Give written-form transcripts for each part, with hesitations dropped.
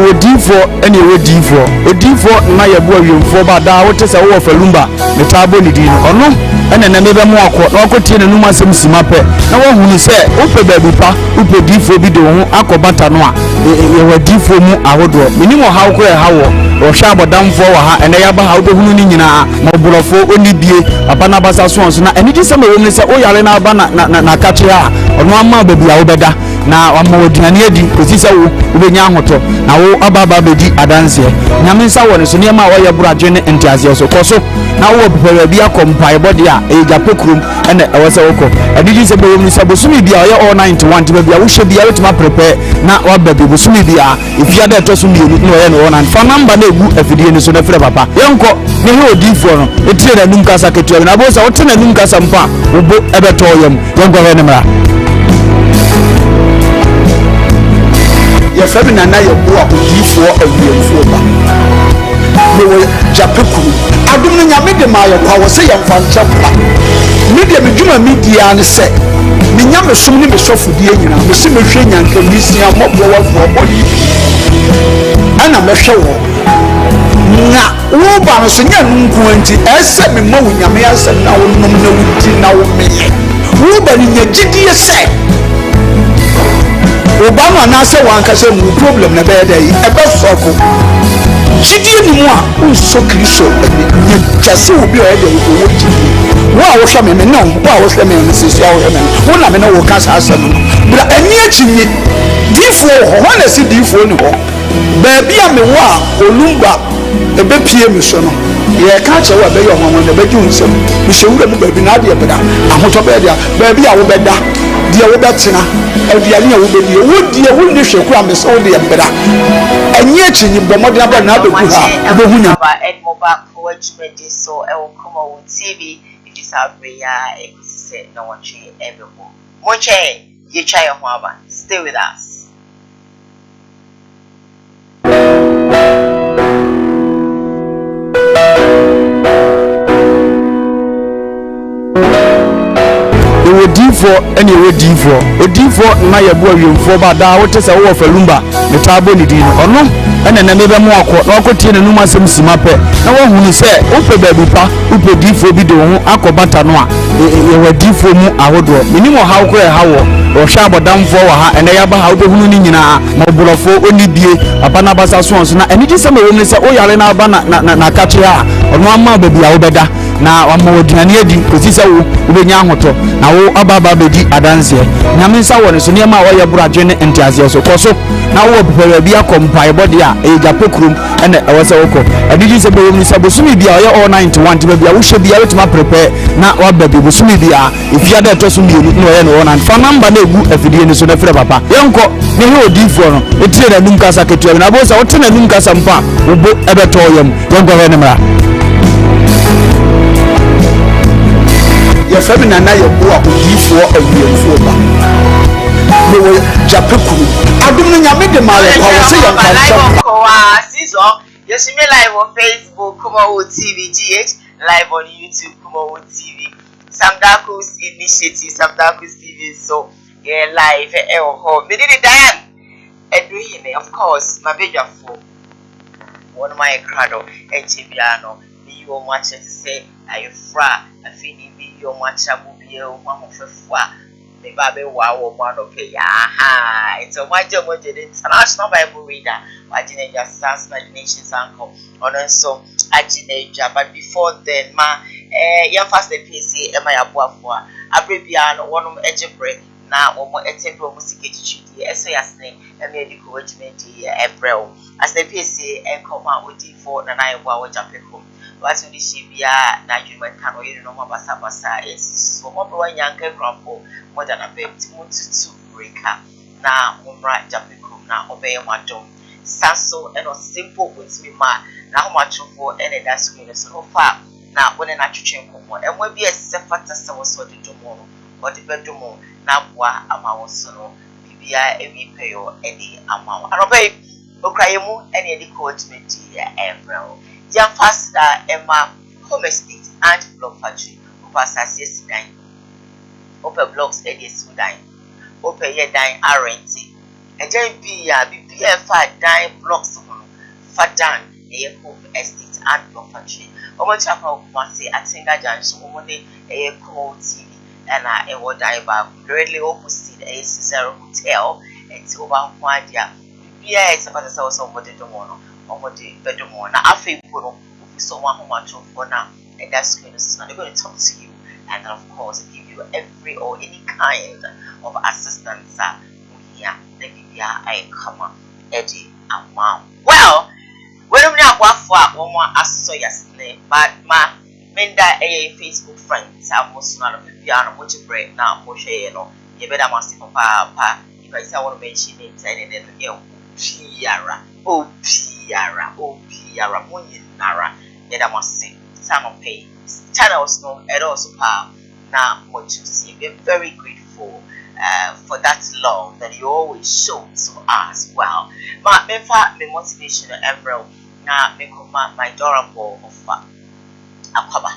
Odifo ene odifo na yebo awemfo ba da wote se wo falumba ne tabo ni din ono ene na mebe mu akọ na akotie ne num asem simape na wo hunu se ope baabi pa ope difo bi de wo akobata no a ye wadifo mu ahodo minimo hawo ko hawo wo hwa abodamfo wa ha ene ya ba ha wo hunu ni nyina ma oborofo oni bie papa na basa so onso na eni gi se ma wo ni se o yare na aba na kache a ono ama baabi a wo beda na wama wodinani adi kosi se wo ubenya ahoto na wo ababa bedi adanse nyame nsa wo ne so ne ma wo ye buraje ne entiase so koso na wo bepere bia kompa ebode a ejapekrum ene ewose woko adiji se bewo ni se bosumi bia ye all 91 tiba bia wo hye bia wetima prepare na wababe bosumi bia ifia da to so mienu no ye no na fa number na egu afidie ni so na fere papa yenko ne he odifo no etire na num kasa ketua na bo se wo tena num kasa mpa obo ebeto yam yenko he ne mra ya fabi na ye bo odifo awemfo ba no japekuru adum no nyame de ma ye kwa wo se ye mfa nchapa media medjuma media ne se me nyame som ne me sofudie nyina me se me hwe nyanka misia mobbo wafo bodi ana me hwe wo na wo ba no so nya nku anti ese me ma wo nyame asem na wo nom na wuti na wo meye wo ba ni nyagidie se Obama na se wanka se mu problem na be dey e be soko jidie ni mu a unso kristo ni chase obi o e dey wo jidie wo a wo hwa me no wo a wo hwa me no sisi a wo hwa me wo na me no wo ka sa asem bra ani achinye difo ho na si difo ni ho ba bia me wo a olumba e be pie me so no ye ka che wo be yo ho na be ju nsem me hewura mu ba bi na de beda ahoto be dia ba bia wo beda dia wo betina aduane wo be die wo die wo ne hwe kura me so de beda anyi achinyi bomode aba na abeku ha be hunya ba edmoba for jumedi so e wo KUMAWOOD TV it is out we ya e kusise na watchi ebebo moche ye try ho aba stay with us. Odifo na yebo awemfo ba da wote se wo falumba ne tabo ni din ono ene na mebe mu akọ na akotie ne num asem simape na wo hunu se ope baabi pa ope difo bi de wo akobata no a ye wadifo mu ahodo minimo hawo ko hawo wo hwa abodamfo wa ha ene ya ba ha wo hunu ni nyina ma oborofo oni bie papa na basa so onso na eni gi se ma wo ni se o yare na aba na kache a ono ama baabi a wo beda na wama wodinani adi kosi se wo ubenya ahoto na wo ababa bedi adanse nyame nsa wo ne so ne ma wo ye buraje ne entiase so koso na wo bepere bia kompa ebode a ejapekrum ene ewose woko adiji se bewo ni se bosumi bia ye all 91 tiba bia wo hye bia wetima prepare na wababe bosumi bia ifia da to so mienu no ye no na fa number na egu afidie ni so na fere papa yenko ne he odifo no etire na num kasa ketua na bo se wo tena num kasa mpa obo ebeto yam yenko he ne mra ya fabi na ye bo odifo awemfo ba no japekuru adum no nyame de ma ye kwa wo se ye mfa nchapa season yes me live on Facebook KUMAWOOD TV GH live on YouTube KUMAWOOD TV Samdaku's initiative Samdaku's TV so yeah live ho me did Diane Edwin of course my big for one of my crowd echibiano you much to say I fra afini bi yo much abubie o hofefo me ba be wa wo ma no pe ya ha it's a waje the international bible reader wajine ja sans nations anko ono so ajine ja but before then ma ya fast the PC e ma ya boafo abrebia no wonom ejebre na omo etembe o musike chichidi eso yasne e me ediko wajimenti ebrel as the PC enkoma odifo na na ewa wo japeko watu di shibia na juma kano yiri no mabasa basa is so mo bwa nyanka krafo moja na beti mututu breaker na umra japeko na obeye madom saso eno simple with me ma na ho machofo ene da screen so fa na wona na twetwe nkomo enwa bi esefata se wo so de domo o de bedomo na boa ama wo so no bibia ewi peyo edi ama anobe okrayemu ene edi coachment ya April Young Faster Emma Home Estate and Block Factory Upasasi Sidan Open Blocks Eddie Sudan Open Yedan RNT Agent be a BPF dime blocks for done a Hope Estate and Block Factory. Chapel Kumasi at Singa Junction, a Koowaa TV, and I will die back directly opposite a Cicero Hotel. It's over 1 year. BPA is about the source of what they don't want or what they don't want. I feel so one much for now, and that's going to talk to you and of course give you every or any kind of assistance here. Let me be a comma Eddie and mom. Well, when I'm not one more as yesterday, but my menda a Facebook friends are most not of the piano, which you break now, Moshe, you better must have papa. If I say I want to mention it, and then Piara, Muninara, yet I must say, some of pay channels no and also now what you see. We're very grateful for that love that you always show to us. Well, my motivation emerald now make my adorable of Aquaba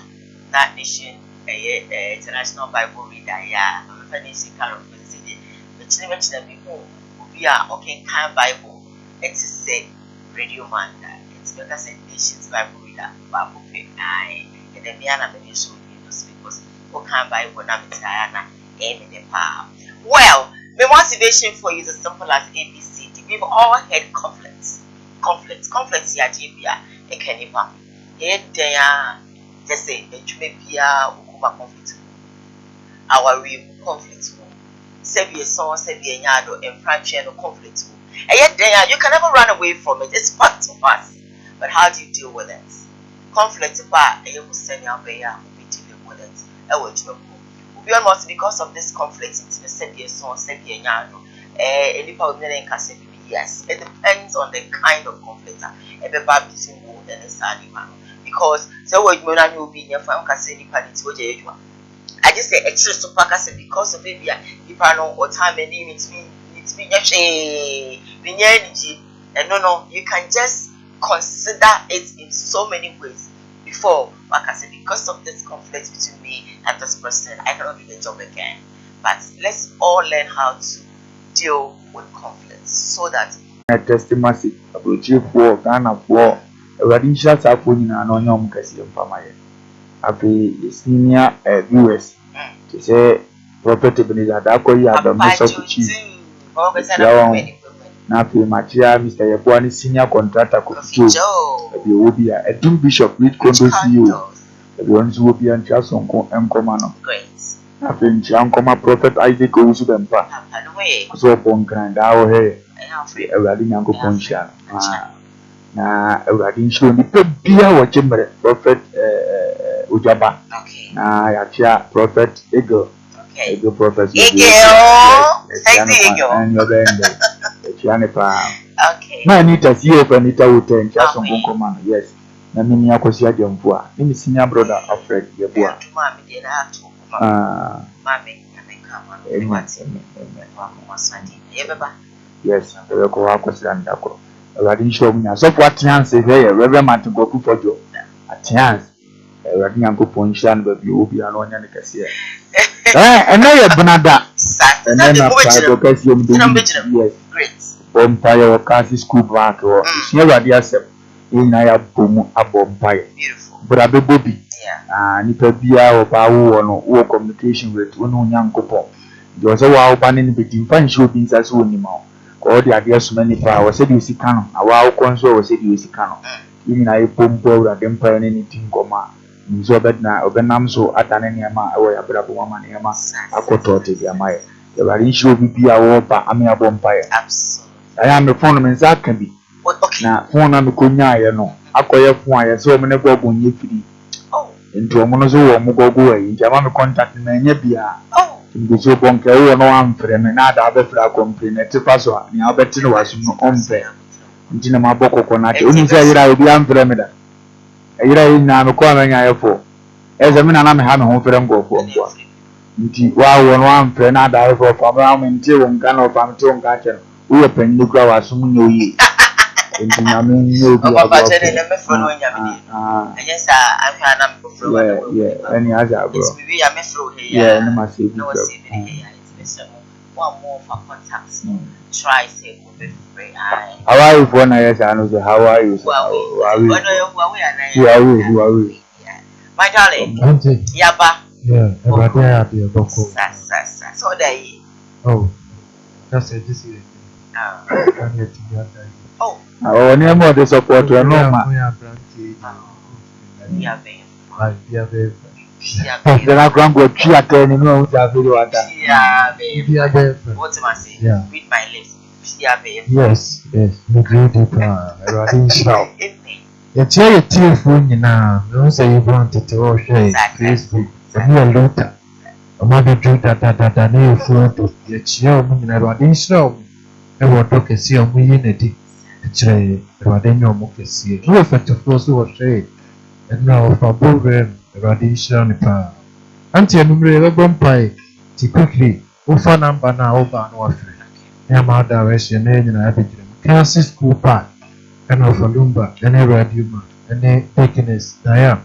that nation a international Bible reader. Yeah, I'm a finishing kind of visiting which never to be home. We are okay kind Bible. It's say radio man. It's because a nation's Bible reader Bible pay and then me and I'm a show because who can't buy one of Diana in the power. Well, the motivation for you is as simple as ABCD. We've all had conflicts here, Jibia, a canipa. They are just say, it may be a conflict. Our real conflict. Sebi song, sebi yado, and fraction of conflict. And yet, there you can never run away from it. It's part of us. But how do you deal with it? Conflict about a will send your way out will be dealing with it. I will do be almost because of this conflict into the Sebi song, sebi yado. Any power can say yes. It depends on the kind of conflict. Every bad between wood and a sandy man. Because so what you will be in your family can say any I just say extra super because of maybe if I know what time and name it's me energy and no you can just consider it in so many ways before like I said because of this conflict between me and this person I cannot do the job again. But let's all learn how to deal with conflicts so that testimony about you for Ghana for a radical sapling and on your Cassian Pamaye. Happy senior viewers to say property beneath that call you at the most of chief. Now, Machia, Mr. Yabuani, senior contractor, you will be a Doom Bishop, read condos you. The ones who will be on Charles and Comano. great. I think Chancoma Prophet Isaac goes to them. So, Ponkan, our hair, a radin uncle Poncha. Now, a radin show me beer or chamber, Prophet Ujaba. Now, Yacha, Prophet Eagle. Eagle Prophet Eagle, and your band. Okay. Na Anita see if Anita will turn just on command. Yes. Na mimi yako si aje mvua. Mimi senior brother Alfred Yebua. Mami dena hatu. Mami amekama. Yebeba. Yes, we ko wako silanda ko. Already show me so for chance here Reverend Martin go for jo. A chance. Already yanko ponchan be bi obi anonya ne kase. And now you're Banada. And then yes. Great. Bompire or Cassie school back or Sierra Diasep in I have Bomu a Bompire. Beautiful. But I be Bobby. Yeah. Nipa Bia or Bawu or communication with one young couple. There was a wow banning between fine shootings as one anymore. All the ideas many power said you see canon. A wow console said you see canon. Even I pompo at empire anything coma. So that now Obenam so at an enema away a bravo woman Emma a cotorte the Amaya. The Varisho be a whopper, I mean a bompire. Absolutely. I am the phone and that can be. Okay. Now, phone and the Kunya, no. I call your phone, so many go on you free. Oh. Into a monozo or Mugo away. In Jamaica contact me, Nebia. Oh. In the so bonker, no one for them, and other flag complain at the paso. Now, better was no unfair. Until my boko conat, only say I will be unfamiliar. A year in I'm calling I for. As a man, I'm having home for them go for. Wow, one friend, I die for Fabram until one gun of Amton Catcher. We open the grow as soon as you. Yeah, any other bro. Yeah, no, one more for contacts. Try say be free. How are you for now? Yes, I know. How are you? Who are we? My darling. Yaba. Yeah, everybody happy about So there. Oh, that's it. This is oh, near more the support. No, yeah, babe. Then I can't go theater anymore. Yeah, babe. What am I saying? Yeah. Read my lips. Yeah, babe. Yes, yes. The great everybody shout. It's a tearful now. Don't say you want it to watch Facebook. And you're later. A mother drew that new phone to the child in a riding show. I will talk a see a unity. It's a riding no more. No effect of course was trade. And now for Bulgarian radiation. Auntie and Number Bumpy, quickly, Ufa number now over and off. I'm out direction and I have Kansas School Park, and of a lumber, and a radio, and a takiness. I am.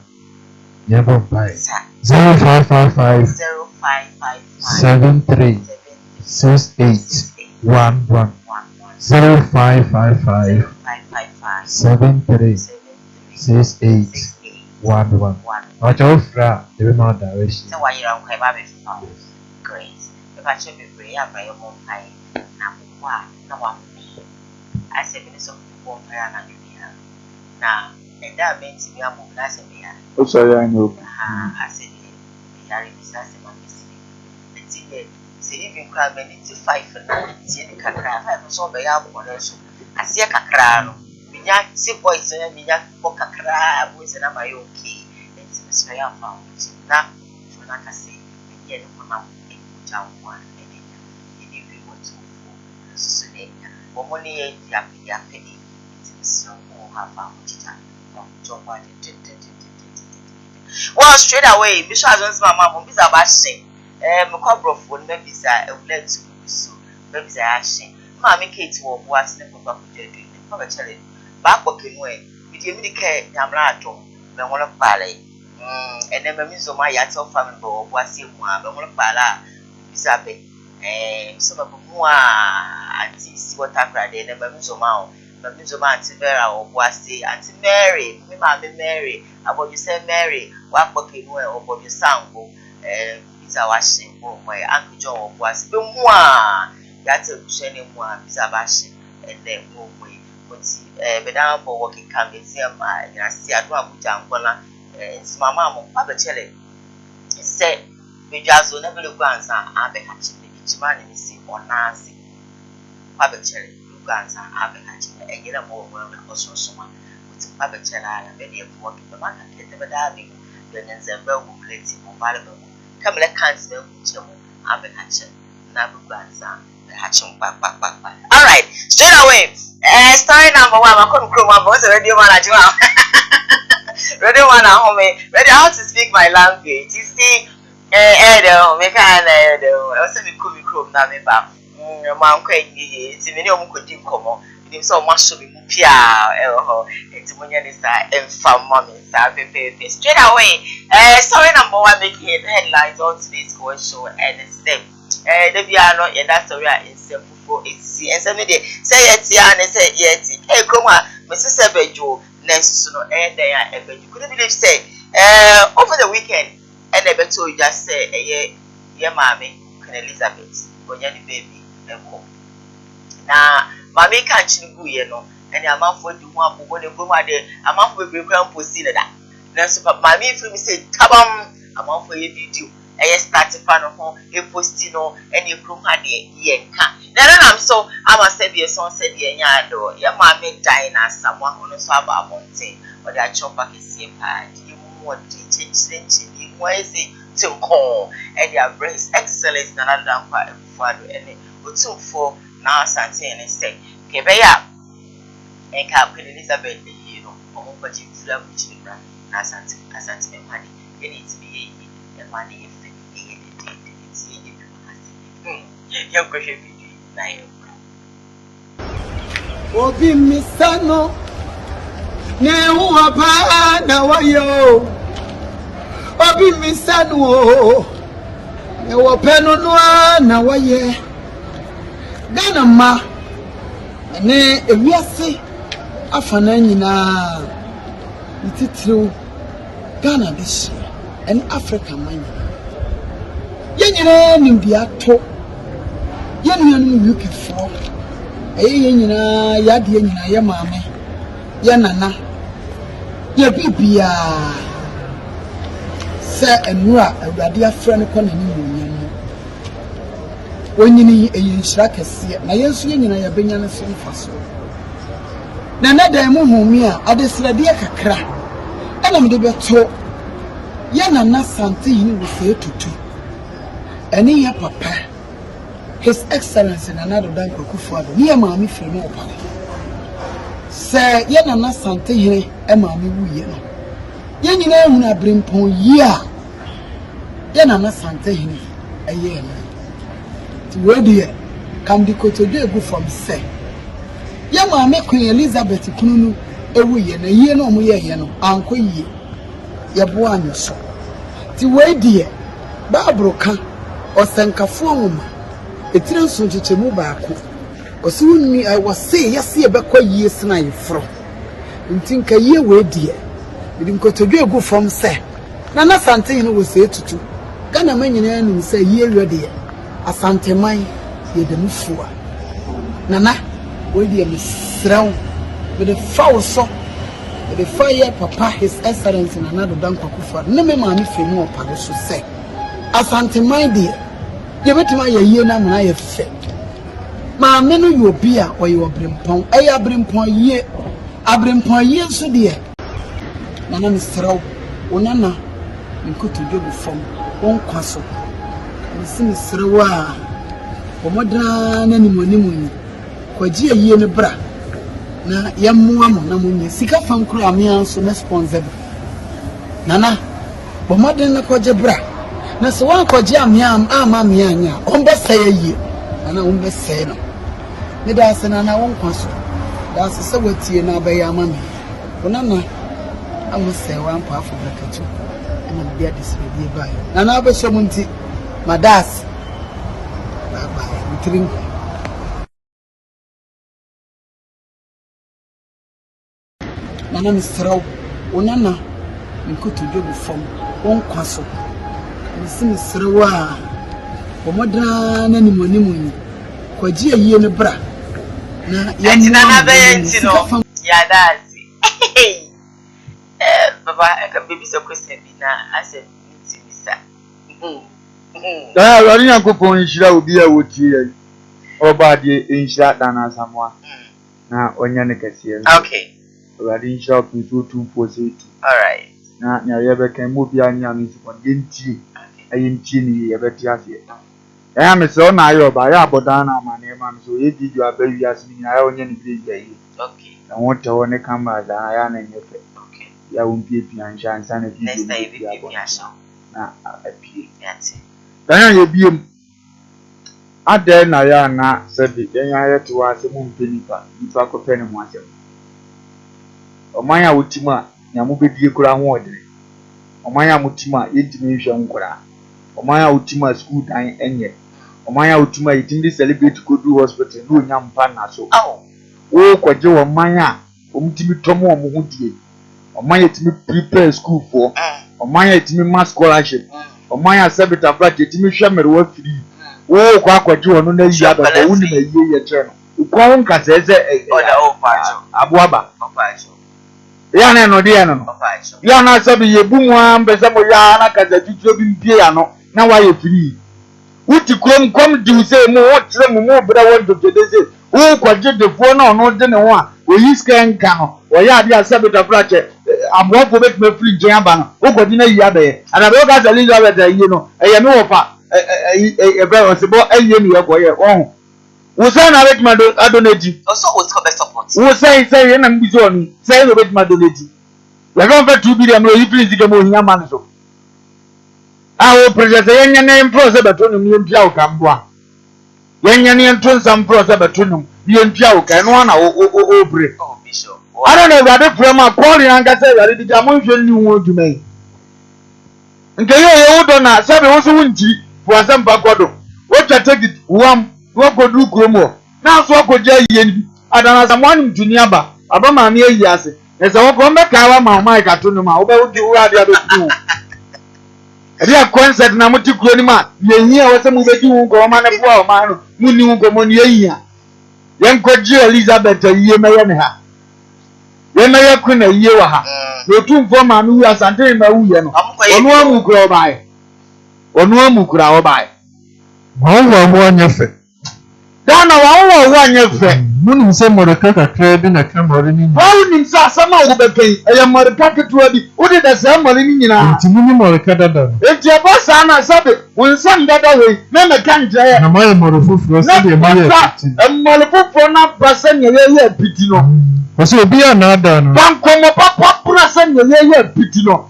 Yeah, Bumpy 0555 73 68 11 0555 73 68 11. Watch out for the remote direction. So why you don't quite great. If I should be free, I'm very more high. Now, I said, Minister of People, now, and that means we are moving as a mayor. Oh, sorry, I know. I said, we are in this as a man. It's in say, even crime many to fight for now. See the Kakra, I have so very out on us. I see a Kakra. Minya, see boys and Minya, Kakra, boys and I'm okay. It's very out found. Now, so like I say, yet one out in town one. Money ya penny so have well straight away Bishop Jones mama bisa bashin mkwabro phone me bisa let so me bisa ashin ma me Kate wo bo asne papa ko jedu papa chale ba ko kenu e mi de mi de ke nyamra ato me won pale ene me mi zo ma ya tell family bo bo ase mu a be won pala bisa be so mu anti si water crowd and Mamizoma anti Vera or Boise, Auntie Mary, Mary, about you say Mary, what working well or your sample, is our washing for my Uncle John or Boise, no more. That's a shiny one, is a bashing, and then move away. But now for working come and see my, and I see a drum with Angola, and it's my mamma, Papa Chele. It said, we just will never look once, I'll be hatching each man in the sea or Nancy. Papa Cherry, you guys are having a get a more well because someone with Papa Cherry and many of what the man can get them diving, then Zamba will let him valuable. Come let cancel with you, I'm a hatchet, Nabu grandson, the hatching back. Alright, straight away. Story number one, I couldn't crow my voice radio manager. Radio one at home, ready how to speak my language. You see, Edo, make an Edo, also be cool, Namiba. Man quite it's many of them could do come on. It's so much to be pia, it's when you decide and from mommy, straight away. Story number one making headlines on today's Koowaa Show, and it's them. The piano, and that story is simple for it's and some day say it, and say yet. Hey, come on, Mrs. Ebejo, next to no end there, and you couldn't believe say, over the weekend, and I bet you just say, yeah, mommy, Queen Elizabeth, when you're the baby. Na mama can't you know, and the amount for the one who the woman there, amount for the grand posted that. Now, so mammy, if you say, Tabam, amount for a video, I started fan of home, a postino, and your crew had a year. Then I'm so, I must say, your son said, Yado, your mammy dying as someone on a swab mountain, or that chopper is here, you want to change, why is it to call, and their brace excellence, none of them for any. 2 now something and say, Kebeya and Captain Elizabeth, you know, or but you feel which you run, as something money, it needs to be a money if it's young question. Obi misano ne uapa na wayo Obi misano ne wapeno noa na waye Ghana ma ne ewiase afana nyina ititiro Ghana this year and Africa man yenyina nimbiato yenua no UK for yenyina yade yenyina ye maame ye nana ye bibia se enura awurade afra ne kɔ nani munyam wonyini eyinhira kese na yensu yenyina ye benya ne so mfaso na nadan mu humi a adesrade kakra ana mede beto ye nana sante yini wo se tutu eni ya papa His Excellency Nana Dan Kwakufuado ni maami firi no opale se ye nana sante yini e maami wuye no ye nyina ehunu abrempon yi a ye nana sante yini eye na ti wedi kam di kotodo egu from se ye maami Queen Elizabeth kununu ewuye na yie no mo ye no anko yie ye bo anyo ti wedi Bible kan osenkafo nwoma etire so chichemu baako osunni I was say yes ye bekọ yie sna yefro ntinka yie wedi bidi nkotodwe egu from se na sante hino wo se tutu Ghana manyina anu se yie wedi asante man ye de mfua nana wedi misraw bidi fawo so bidi fire papa His Excellency Nana Dan Kwakufuado na me maami femu opale so se asante man de ye betima ye yie na mona ye fe maame no yo bi a oye obrempon eye abrempon yie so de nana misraw onana nkoto jogu fom won kwaso nsimi srew a omodra na ni monimuni kwaji yie ne bra na yammoa mo na munye sika fam kro amia so responsible nana bomodra na kwaje bra na so wan kwaje amia ama amia nya ombe saye yie nana ombe saye no me da asena na won kwaso da se watie na abaye amame onana amuse wan pa afo brakatu na bia disibie ba nana abesho munti madas baba mitring nana misraw onana nkoto jogu fom won kwaso nsimi srewa omodra na ni monimuni kwaji yie ne bra na yantina na benti no ya dazi baba ka baby so question bi na ase ntimisa Rani Yankopon nhyira obi a wotie yi oba de nhyira dana samwa na onya ne kase okay Rani nhyira pinso tumfo se tu all right na nya yebeka mo bi anya no sipon genti ayenti ni yebeti ase ya me so na ayo ba ya abodan na amane ma so ye video abawi ase ni ya onya ne bi yi okay na wonte woni kama da ya na nyefe okay ya wonpie piancha ansa na next video time we be asha na apie yati dan ya biem ade na ya na sabi den ya yeto ase mu nipa ko pene mu ase omanya wotima nya mu bedie kura ho odere omanya wotima yetimi hwe nkura omanya wotima school dan enye omanya wotima yetimi celebrate kodu hospital no nya mpa na so o kwaje wo manya omtimi tomo omo ho die omanya yetimi prepare school for omanya yetimi mass scholarship omanya sabita flat yetimi hwe merewa free o kwa kwaje wo no na yi aba wo ni na yi ye kire no ukwa won ka seze abuaba ya na no de no ya na sabi yebumu ambeza mo ya na kaza tutuo bi mpie ya no na wa ye free uti krom kom di se mo wotre mo bra won do dedeze o kwaje defo na ono de ne ho a oyi skanka no o ya ade asabe da frache amwofo betime free jen aba no o kwadi na yi abaye ana be o ka sali ya beta yi no eye me wo fa e bra osibo eye ni ye ko ye ohun wo say na betime adonate also what's come support wo say na mbizo onu say no betime adonate we don't bet 2 billion no you please get mo hinya man so awo president yenya na impro beto no mi mpia o kamboa yenya na ento sam pro beto no mi mpia o kan no na o bre oh bishop I don't know where the from a call in anga say where the jamon hwe ni won dwumai nke yo do na sabe wo so wunti for asem bakodo wo take it wam wo kodu kromo na so akoja yie adana samwan mtuniaba aba ma me ayi ase e se wo ko mbe ka wa ma mic ato no ma wo be wudi wo ade abetu ade a concert na mutikuro ni ma ye wo se mu be di wo ko ma ne bo ma no mu ni wo ko mo ni yia yen kwaji Elizabeth yie me ye ne ha ye me ye ku na yie wa ha no tumfo ma no wi asante ma wu ye no onu amukura obae onu amukura obae Mo anyefe. Dana wa anyefe. Munim se moreka kakra bi na kamore ni. Munim se asama wo bepen. Eya moreka ketua bi. Odi da se amore ni nyina. Nti munim moreka dada. Enti e boss ana sabe. Wonsam dada we. Na me kan jeye. Na moye morofufuro se de moye piti. Morofufuro na basa nye ye piti no. Oso obi anada no. Bankomo papa pura se nye ye piti no.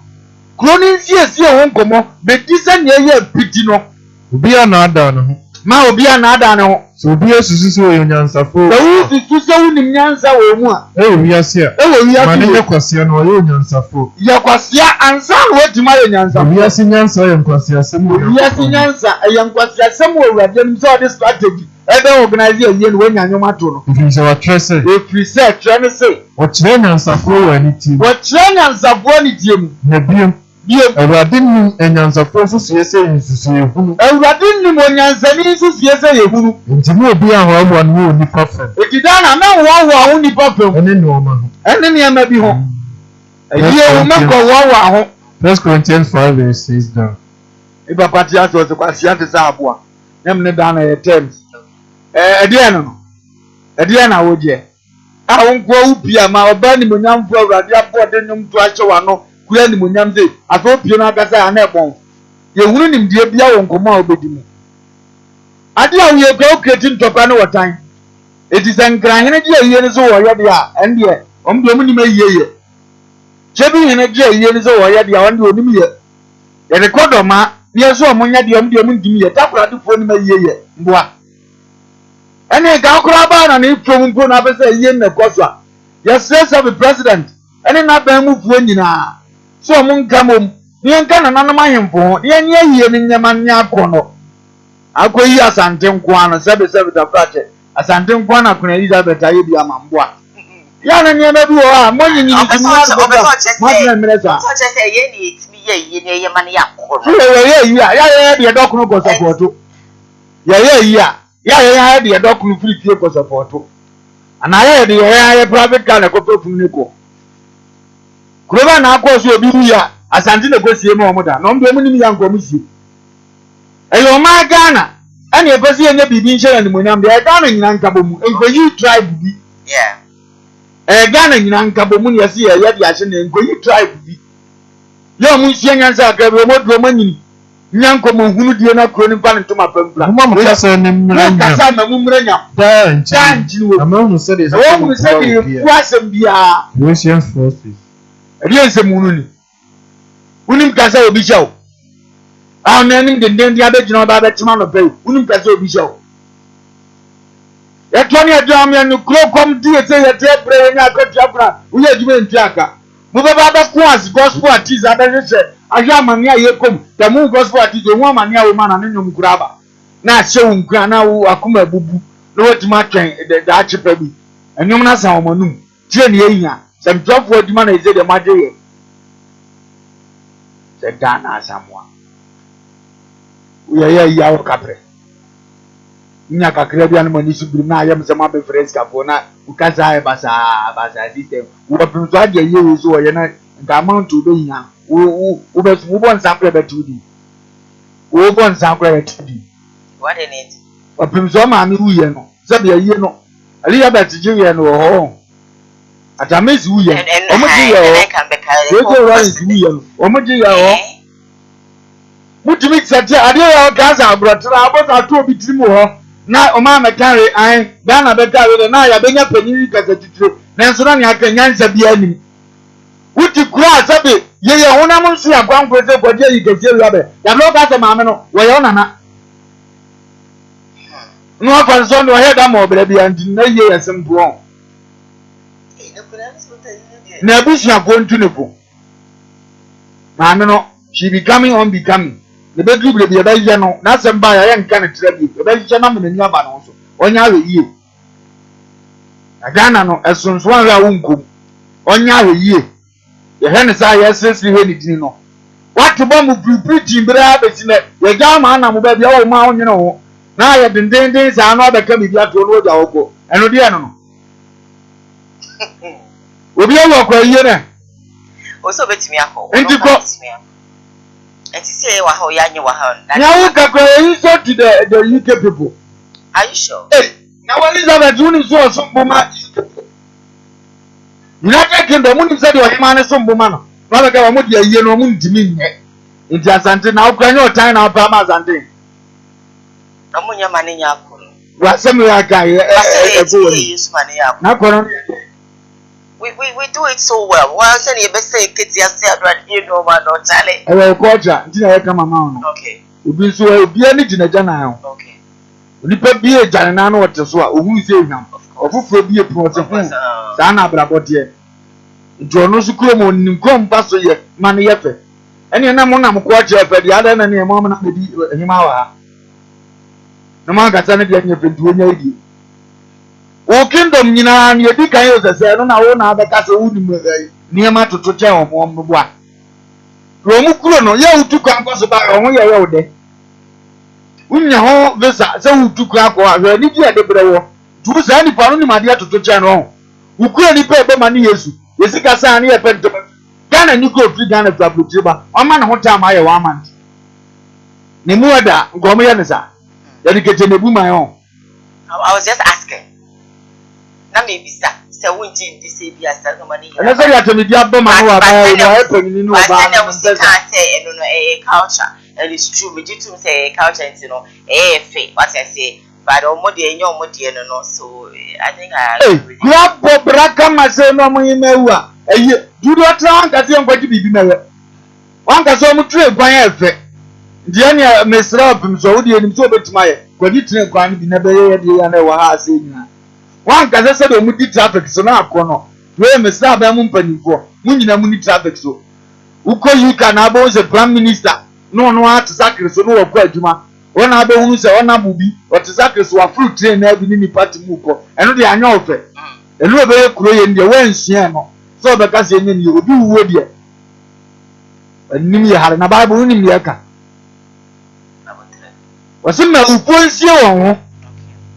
Kroni sie ho nkomo. Be di se nye ye piti no. Obi anada no. Ma obi anada no. So obi asusu so onyansafo. Ewu susu so unim nyansa wo mu a. Wiase a. Wiase. Ma ne kwasia no ye onyansafo. Ye kwasia ansa no wetima ye nyansa. Wiase nyansa ye kwasia sem. Wiase nyansa ye kwasia sem wo awurade nim so the strategy. Ebe organize ye no wanya nyoma to no. If you trust it. If you say trust say. What nyansafo wa ni ti. What nyansafo ni ti mu. Na biem. Awurade nim enyansafo so siese nsusu ehunu. Awurade nim onyansani so siese ehunu. Nti mo obi ahwa bo no ni pafem. Ekidana na wo ho ni pafem. Ene ni o ma ho. Ene ni ama bi ho. Eyi o ma ko wo ho. 1 Corinthians 5:6 down. Iba patia so kwasia te sa aboa. Nem ne dana ye terms. Ede no. Ede na wo je. A wo nko ubia ma oba ni monyamfo awurade abode nyum to ahye wa no. Kura ni monyam ze aso pie na agasa ya na ebon ye hunu nim die bia wo nkomo a obedi mu ade a wo ye kwa okreti ntopa ne wotan eti sankran hene die ye ne so wo ye dia ende omdo mu nim ayeye chebi hene die ye ne so wo ye dia onde onim ye ye rekodo ma ne so omonya die omdo mu ndim ye takura dufo nim ayeye mboa ene ga okura ba na ne from mpo na bese ye ne koso ye stress of president ene na ban mu fuo nyina so mun kamom ni enka na nanam ahemfo ni enye yie ni nyama nya akono akoyi asante nkoano sebe da frache asante nkoano akona Elizabeth aye bi amamboa ya na nyama bi wo a monyi ni ntimi ma mmereza so che say ye ni etimi ye ni ye man ya akono ye ya de dokunu go support ya de dokunu free tie go support ana ya de ya private car na ko funu ne ko Kuroba na akọ so obi wuya asante na gosie ma omoda no mbe mu nim ya nko mu sie eyo ma Ghana ene epesi enye bibi nhyere ni monyam de Ghana nyina nkabo mu enkoyi tribe bi Ghana nyina nkabo mu ne yesi ye de ahye na enkoyi tribe bi yo mu sie nyansa akabe omodu omanyini nyanko mo hunu die na kro ni pa ne toma pampla mo mo kasa ne mmra nya kasa ma mu mmra nya danchi wo amanu se de wo mu se de kwasem bia Russian forces Riense mununi. Unim kasa obi shaw. Ah na nim den dia be jina ba be tima no pe. Unim kasa obi shaw. E to ni adam ya no krokom die se ye te bre nya akatu abra. Uye adwuma ntiaka. Mo ba ba ko as gospel artist adahye. Ahya amane aye kom. Da mu gospel artist o hu amane awo ma na ne nyom kuraba. Na ahye wo nkura na wo akoma bubu. Na watima twen da achepa bi. Enyom na san omanum. Tie ne ehia. Some job for the man is the matter. The Ghana Samoa. We are here, Capre. Nyaka Caribbean Manisu Bruna, I am some other friends, Capona, Ukaza, Basa system. Who are prepared a year or so, and amount to be young. Who wants some credit to thee? Who wants some credit to thee? What in it? A Pimsoma, you know, Sabia, you know, a little bit to you know. Atamizi uye omuji ya omuji ya mutimi tsate ade ya gaza abrotira aboza ato obi tirimu ho na o ma mekare an Ghana bekare na ya benya panyi gaza titire na nso na ne akanyanza bia nim wuti kura sabe ye honam nso ya kwankwo se kwade yi gazie wi abe ya no gaza maame no wo ye onana no akwanso no he da ma obere bia ndi na ye yasempo na busia kontu ne po maame no she becoming unbecoming the bedroom be be ye no na semba ya nka ne tira bi be je na me ni aba no so onya we yie Agana no esonso ahwa wunkom. Onya ahye. Ye hene sa yesesiri he ni din no. What bomb prepare timbra be sine. Ye ga ma na mo ba bia wo ma onwene ho. Na ye dendenden sa na obeka bibia to no oja woko. Eno de eno no. Obi awo kwa yie na. Oso betimi akọ. Entiko. Enti say wa ha ya nye wa ha. Nya wo kakra yi so to the UK people. Are you sure? Hey, now Elizabeth uni so somboma. United Kingdom uni said wa hima ne somboma no. Na be ka wa mo de yie no mo ntimi nye. Nti asante na okra nya otan na pa ma asante. Na mo nya mane nya akọ. Wa sem ya ga e na kono. We do it so well. Well, say you best say kiti ase adwa you know man no chale. E culture nti na ye ka mama no. Okay. Obi so obi ani ginaja na ho. Okay. Nipa bi e jare na no wote so a ohun se hwam. Ofufro bi e prote ho. Sa na abrabode. Nti ono so kuro mo nim kom pa so ye ma ne ye fe. Ene na mo na mo ko ache fe dia da na ne mo na di hima wa ha. Na ma ga tane dia nye fe duo nya idi. O kingdom nyina na ye di kan yo sese no na wo na abeka se wo nim niema toto che o mo mbo a. Ro mu kuro no ye utu kan kwaso ba o ye ye ode. Unya ho visa se utu kan kwa a ni di ade brewo. Tu sa ni pa no ni ma dia toto che no. Ukuro ni pe be ma ni Yesu. Yesi ka sa ni ye pe to. Gana ni ko free Gana to abroad ba. O ma na ho ta ma ye 1 month. Ni mu ada ngomo ye ne sa. Dedicate ne bu my own. I was just asking. Na maybe say wunji ndi say bia say no money. Na say ya temi dia ba ma no wa ba e pe ni no ba. I was say no culture. And it's true. Me jitu say culture nti no fe. What I say but omode enye omode no so I think I agree. Ya bo braka ma say no mo yin ewu a. Eye dudu atra anka se nkwaji bibi na we. Wanka so mo tire kwan efe. Ndi ene mesra opim so wo de enim so obetima ye. Kwaji tire kwan bi na be ye de ya na wa ha ase nyina. One can say the mudi traffic so na akono. We mesra ba mu mpanifo. Mu nyina mu ni traffic so. Uko yuka na abo ze prime minister. No ati sakre so no wo kwa adwuma. Wona abe hunu se wona bubi. Oti sakre so wa fruit train na bi ni party mu ko. Eno de anya ofe. Enu obe ye kuro ye ndi wansua no. So be ka se enye ni obi wuwo de. Anim ye hare na bible ni mi eka. Wasema upo nsie won ho.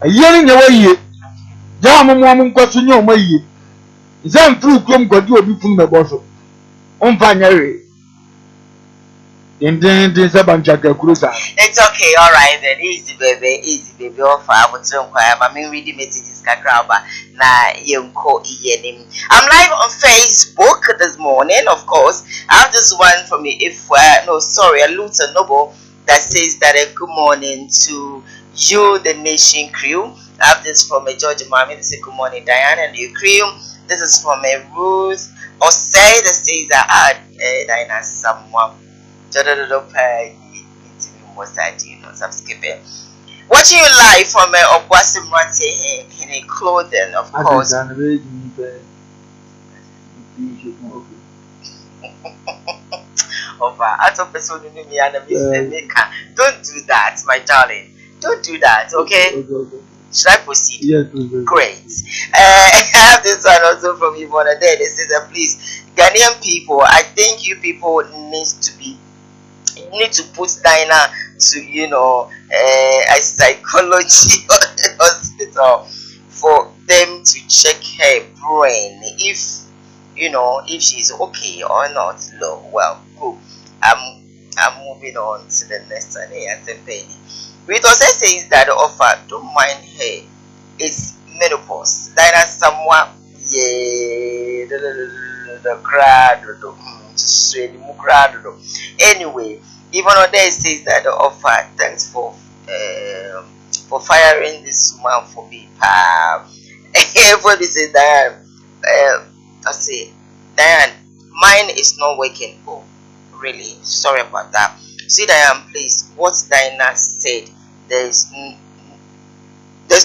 Aye ni nye wa yie. Ja mo nkwaso nye o maye zan fru krom kwadi obi fun mebo so onfa nyare den se banchaka kurusa. It's okay, all right then. Easy baby offer abotun kwa ma me read messages kakraba na yenko iyenim. I'm live on Facebook this morning, of course. I have this one from a Luton Noble that says that good morning to you, the nation crew. I have this from a George Mami, that says good morning, Diana and your crew. This is from a Ruth Osei that says that Diana someone. I'm skipping. Watching you live from Obwasim Rate in a clothing, of course. Don't do that, my darling. Don't do that, okay? Should I proceed? Yes, great. I have this one also from Yvonne there. They say that please, Ghanaian people, I think you people need to put Dinah to a psychology hospital for them to check her brain if she's okay or not. No, well, cool. I'm moving on to the next one. It also says that the offer don't mind her. It's menopause. Dinah someone the crowd anyway. Even on there it says that the offer thanks for firing this woman for me. Everybody says that I say Diane, mine is not working. Oh really? Sorry about that. See Diane, please, what Diana said, there's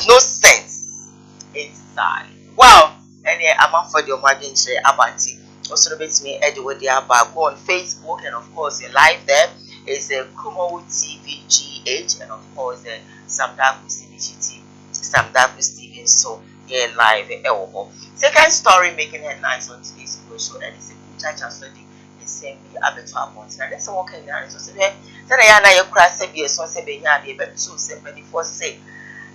no sense inside. Wow. And I'm up for the margin share about it. Also beats me anyway there, but go on Facebook and of course you're live there. It's a KUMAWOOD TV GH and of course Sam Dakus TV, Sam Dakus TV. So yeah, live. Second story making headlines on today's show, and it's a good church study. The same be abattoir months. Now, that's what can you so say? Then I know you crash a beer, so say, Benya, but 2 74 say.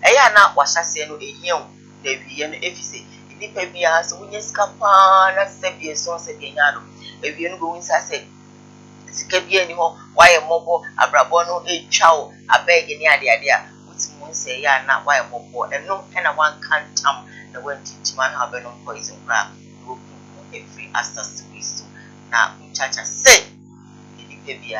I not wash a say no a young, the Vian, if you say, if it be as when you scapan, as say, be a son, say, Benyano. If you go inside, say, Sikabi anyhow, why a mobile, a brabono, a chow, a beg any idea. Say ya na why mo and no and I one can't the went to man have no poison crab every access to is now church say the baby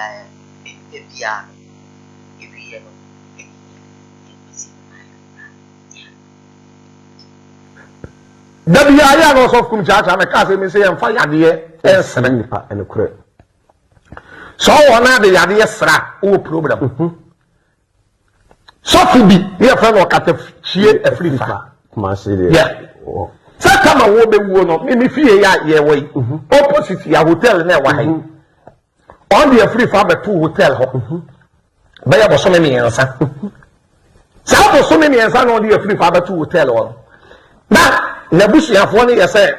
was of Kumchach and a cousin say and fire the 7 and a crib. So on the idea, sir, problem. So to be here from a cat of cheer a free fire. Yeah. Second, I will be one me fear ya way. Opposite your hotel near wine. On the free fire 2 hotel home. But I was so many answer. So many answer on the free fire 2 hotel on. Now, Nabushi have 1 year say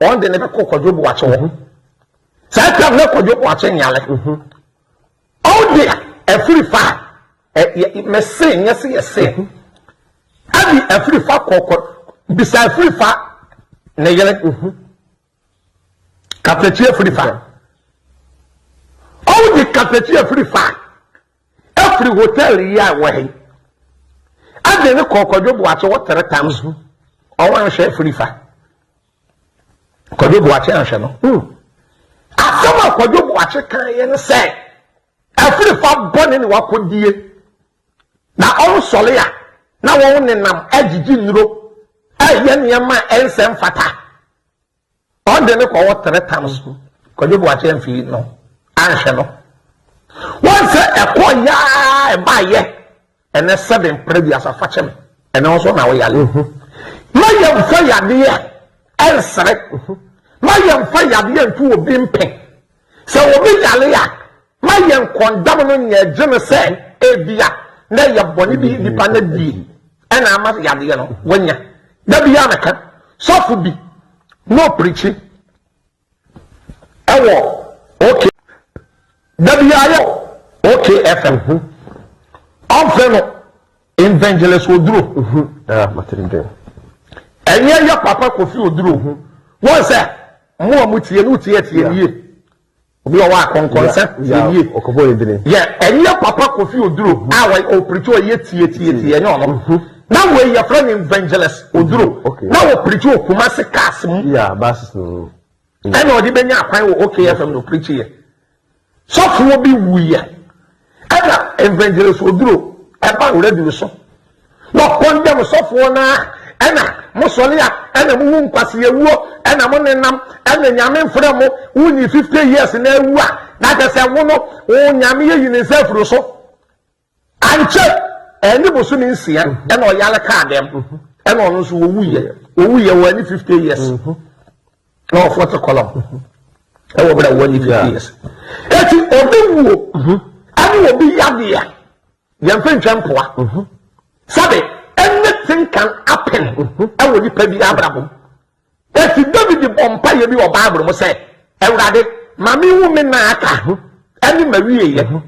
on the never cook or job watch on. Second, no job watching yale. Oh dear, a free fire. Me say yes say abi afri fa kokko bisa afri fa na yele kapeti afri fa all the kapeti afri fa every hotel ya wahi ade ne kokko jobo ache what 3 times o wan share afri fa ko jobo ache anhwe no asama ko jobo ache kan ye ne say afri fa bone ne wakodie na all solia na won nenam agigi nuro aye niam ensem fata on de ne ko what 3 times ko jobo ache amfi no anhwe no won se ekoya e baye ene 7 previous afachem ene also na we yale ma yam fa yade ensere ma yam fa yade ntu obi mpe se obi yale ya ma yam kondam no nya gene se ebia na ya boni bi nipa na bi ena ama yade no wanya da bi ya meka sofu bi no preaching ewo okay da bi ya okay fm ofeno evangelist oduro material enye ya papa Kofi oduro won say mo amutie no tie nie obi o wa konkonsa ye okobo edine yeah enye papa Kofi oduro awa o preach o ye tie enye ono na we your friend evangelist oduro na o preach o Kumasi Kasim yeah basis no and o di benya akwan wo okay fm no preach ye so fo bi wuye ada evangelist oduro eba already so no condemn so fo na ena musolia ena mu nkwase ewuo ena mo nenam ena nyame mfra mo wuni 50 years na ewua na ka se wo no wo nyame ye yini safuro so anche eni bosu ni nsia ena oyale ka dem ena ono so wo wuye wo ani 50 years no photo column e wo bra wo ni 50 years eti obi wuo ani obi yade ya yemfe ntwempoa sabe anything can happen I will pay the Abraham. If you don't be bompa, you be a Bible, say, Eurade, Mammy woman, any Maria.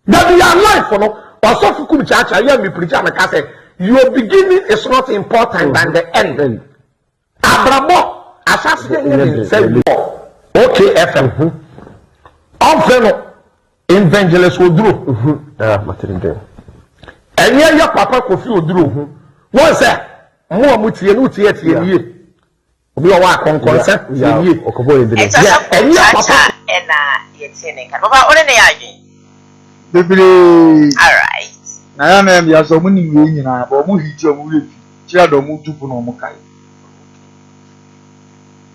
That be your life for no, or so for church. I hear me preach and I say, your beginning is not important than the end. Abraham, assassin, say, okay, FM. Often, evangelist will do. Material. And here your papa Kofi oduro won say mo amutie no tie nie obi o wa konkonsa nie okobo edine yeah and your papa na yetene kan baba one ne yaje bebere all right na ya na ya so mu ni we nyina ba mu hiti o mu refi kira do mu tupu no mu kai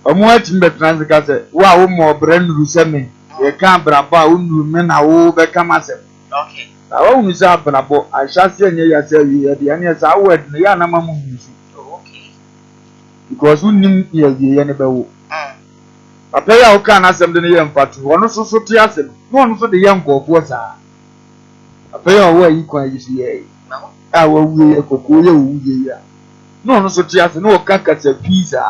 o mu ati mbe transika se wa wo mo brand ru se me e kan braba o nu me na wo be kama se okay I want to say about I shall say near say the answer I would ya na mamu okay because we nim ye any bewo a player who can asem the yam fatu one so ti asem no one so the yam go for sa a player who yi kwan yi ye no a wo wi e kokko ye wu ye ya no so tia se no kasa pizza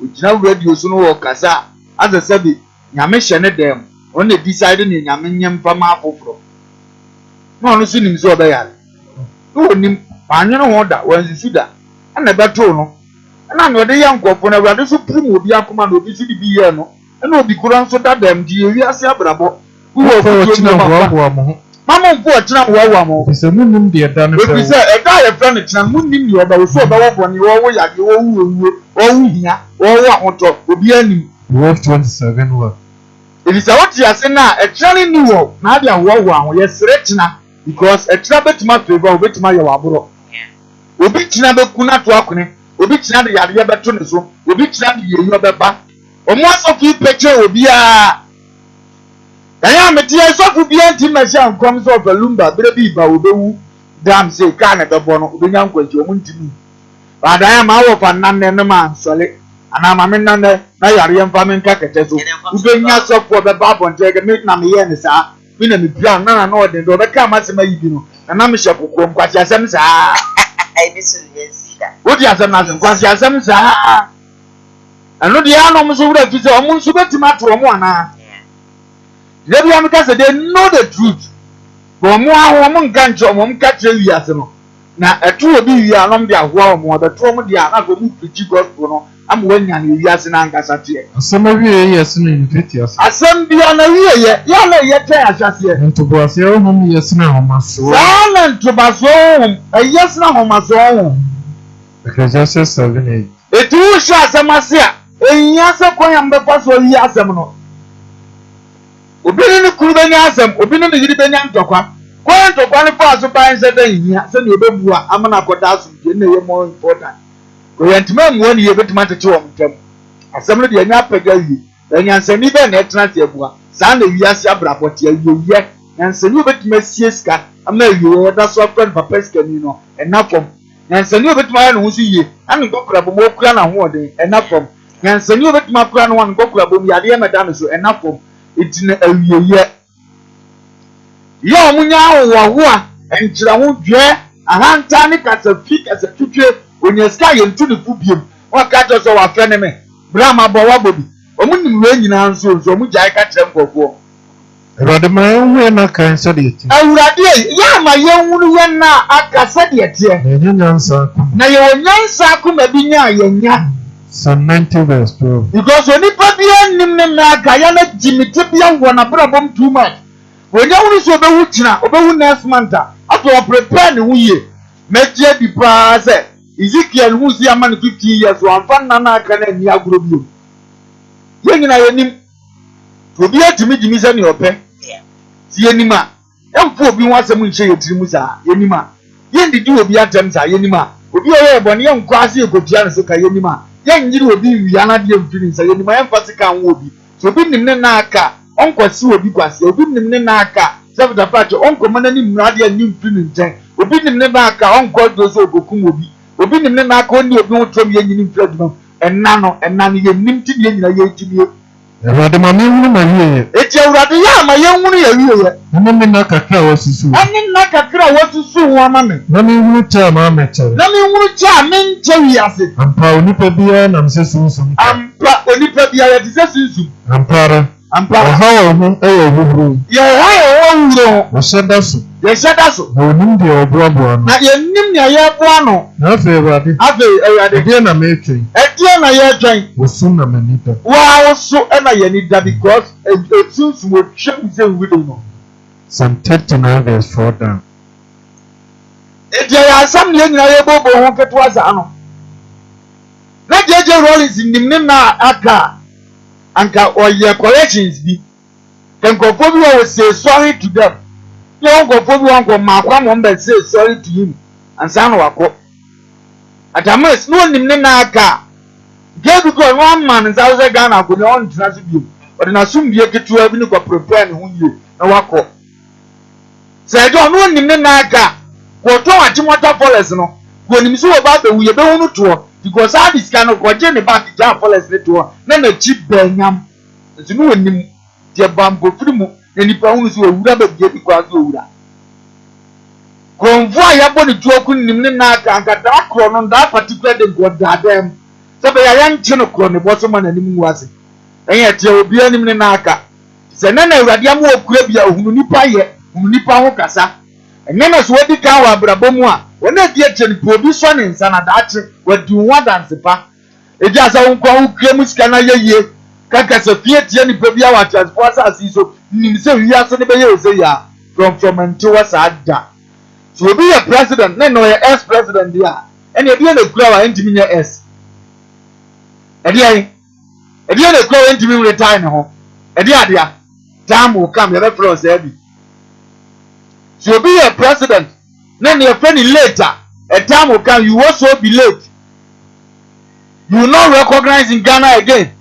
ojina radio so no kasa as a sabi nyame hye ne dem on dey decide ne nyame nyemfa ma afoforo no so nim so obeyare no nim anwene ho da wansusu da na beto no na no de yankofo na awurade so prim obi akoma na obi so di bi ye no na obi kura nso da dem di ewi ase abrabo wo fo china wo mo mama mpo china wo mo se munnim de da ne so se e da ye friend china munnim ni oba so oba wo boni wo yage wo wu hia wo ahoto obi anim wo 27 wo elisa what you say na e china ni wo na dia wo aho ye sere china because e china betima favor obetima ye waboro obi china be kuna to akone obi china de yade beto ne so obi china de yeyi obeba omo asofu picture obi a ya metie asofu bi anti machine kom so falumba bere bi ba obewu dam say ka na bebo no obenya nkwanti omo ntimi bada ya ma wo fa nanne ne ma nsole ana ma me nanne na yare yemfa me nka kete so obenya asofu obeba bonte ge me na me ye ne sa me na me plan na na ode do be ka ma se ma yibi no na me hye kokom kwati asem sa ai bisu yensida wodi asem na kwati asem sa anu dia no mo so wura fi se omo nso betima to omo ana lebi am ka say they know the truth but mo aho mo nka nche omo nka tre wi ase no na eto obi wi anom dia ho omo beto omo dia na go mu preach gospel no am wanya na wi ase na nkasa tie asema wi yes no invite ase asem bia na wi ye ya na ye try asase ntobo ase o hom yes na homaso na ntoba so yes na homaso Ecclesiastes 7:8 etu sha asema se a enyia se kwanya mbefa so yi asem no obi ni kuru benya asem obi ni yiri benya ntokwa kwanya ntokwa ni fa so ban se den hia se ne obebua amana koda so je ne ye more important ko yantima mu woni ye betima tete wo mtem asem no de anya pega yi enya nsani be na etena te abua sa na wi ase abrabot ye ye nsani obetima sie ska ama wi da so friend papa ska ni no enafom nsani obetima ya no husu ye an ngokura bo mo kura na ho ode enafom nsani obetima kura no wan ngokura bo mi ade emeda no so enafom itina awiye ya omunya wo a enkyira ho dwe ahanta ne kasa twitwe onyeska ye ntu ne fubiem waka to so wa fene me brama bo wa bobi omunim we nyina nso omu jai ka kire nkofo Erade ma enwe na kan se de ti awurade ya ma ye nwunu ye na akasa de tie na nyansa na ye onyansa akoma bi nya ye nya Psalm 90:12 because onipa bia nim ne na aka ya na jimite bia wo na brabom too much wonya wuru so obewu kina obewu next month ato prepare ne wuye metie di pa se Ezekiel hu si amane 50 years so amfa na aka na ni aguro bio ye nyina ye nim obi atimi jimi se ne ope si ye nim a emfo obi ho asem nche ye tiri mu sa ye nim a ye ndidi obi atem sa ye nim a obi oye bone ye nkwase ekotia ne so ka ye nim a ye nyiri obi wi ana de mfiri sa ye nim a emfa ka nwo obi so obi nim ne na aka onkwasi obi kwase obi nim ne na aka sebda fache onkomana ni mrade ani mfiri nchen obi nim ne na aka onko dozo ogokum obi nim ne na aka oni obi hotom ye nyini mfiri aduma enna no ye nim ti ye nyina ye timie Erade ma me hunu ma ye eti awurade ya ma ye hunu ye wiye na me na kakra wasusu ani na kakra wasusu ho ama me na me hunu cha ma meche na me hunu cha me nche wi ase ampa onipa bia na mse sunsun ampa onipa bia ya dise sunsun ampara ohawo hu eyo buhuru ye ha yo wuro o sheda so na onim de oboabo no na ye nim ne ye boa no na fe Erade de na me twen na ye twen wosu na manita wa so na ye ni da because sunsun wo twem ze wido no Psalm 39:4 down eti ya sam ne nyina ye bobo ho ketwa za no na jeje Rollins nim ne na aka anka oye corrections bi kenkofo bi wo say sorry to them yo nkofo bi won ko makwa mo mbe say sorry to him ansa no wako atamas no nim ne na aka gebi ko no man nsa wo Ghana ko ne on tena so bi o de na sum bi ketua bi ne ko prepare ne ho yie na wako say do no nim ne na aka ko to atimota forest no ko nim so wo ba be wuye be hunu to because all this kind of go ne back ja forest ne to na cheap benyam zinu wonim tie bambo firi mu na nipa hunu so owura ba bia bi kwa so owura konvo ya boni tuoku nimne na aka da kro no da particular de godadem se be ya nche no kro ne boso ma na nimu wase enye tie obi animne na aka se na awurade am okura bia ohunu nipa ho kasa enye na so wadi kan wa abrabom a wona die chen obi so ne nsa na daache wadi nwa dance pa eji asa wonkwa ukre musika na yeye kaka se fie tie ni pa bia wa transport asase so nim se wiase ne be ye ose ya from until was ada. So be a president, no ex president there. And you be a crowd and me S. And the crowd and me retire home. And the idea, time will come, your reference heavy. So be a president, then your friend later, a time will come, you also be late. You will not recognize in Ghana again.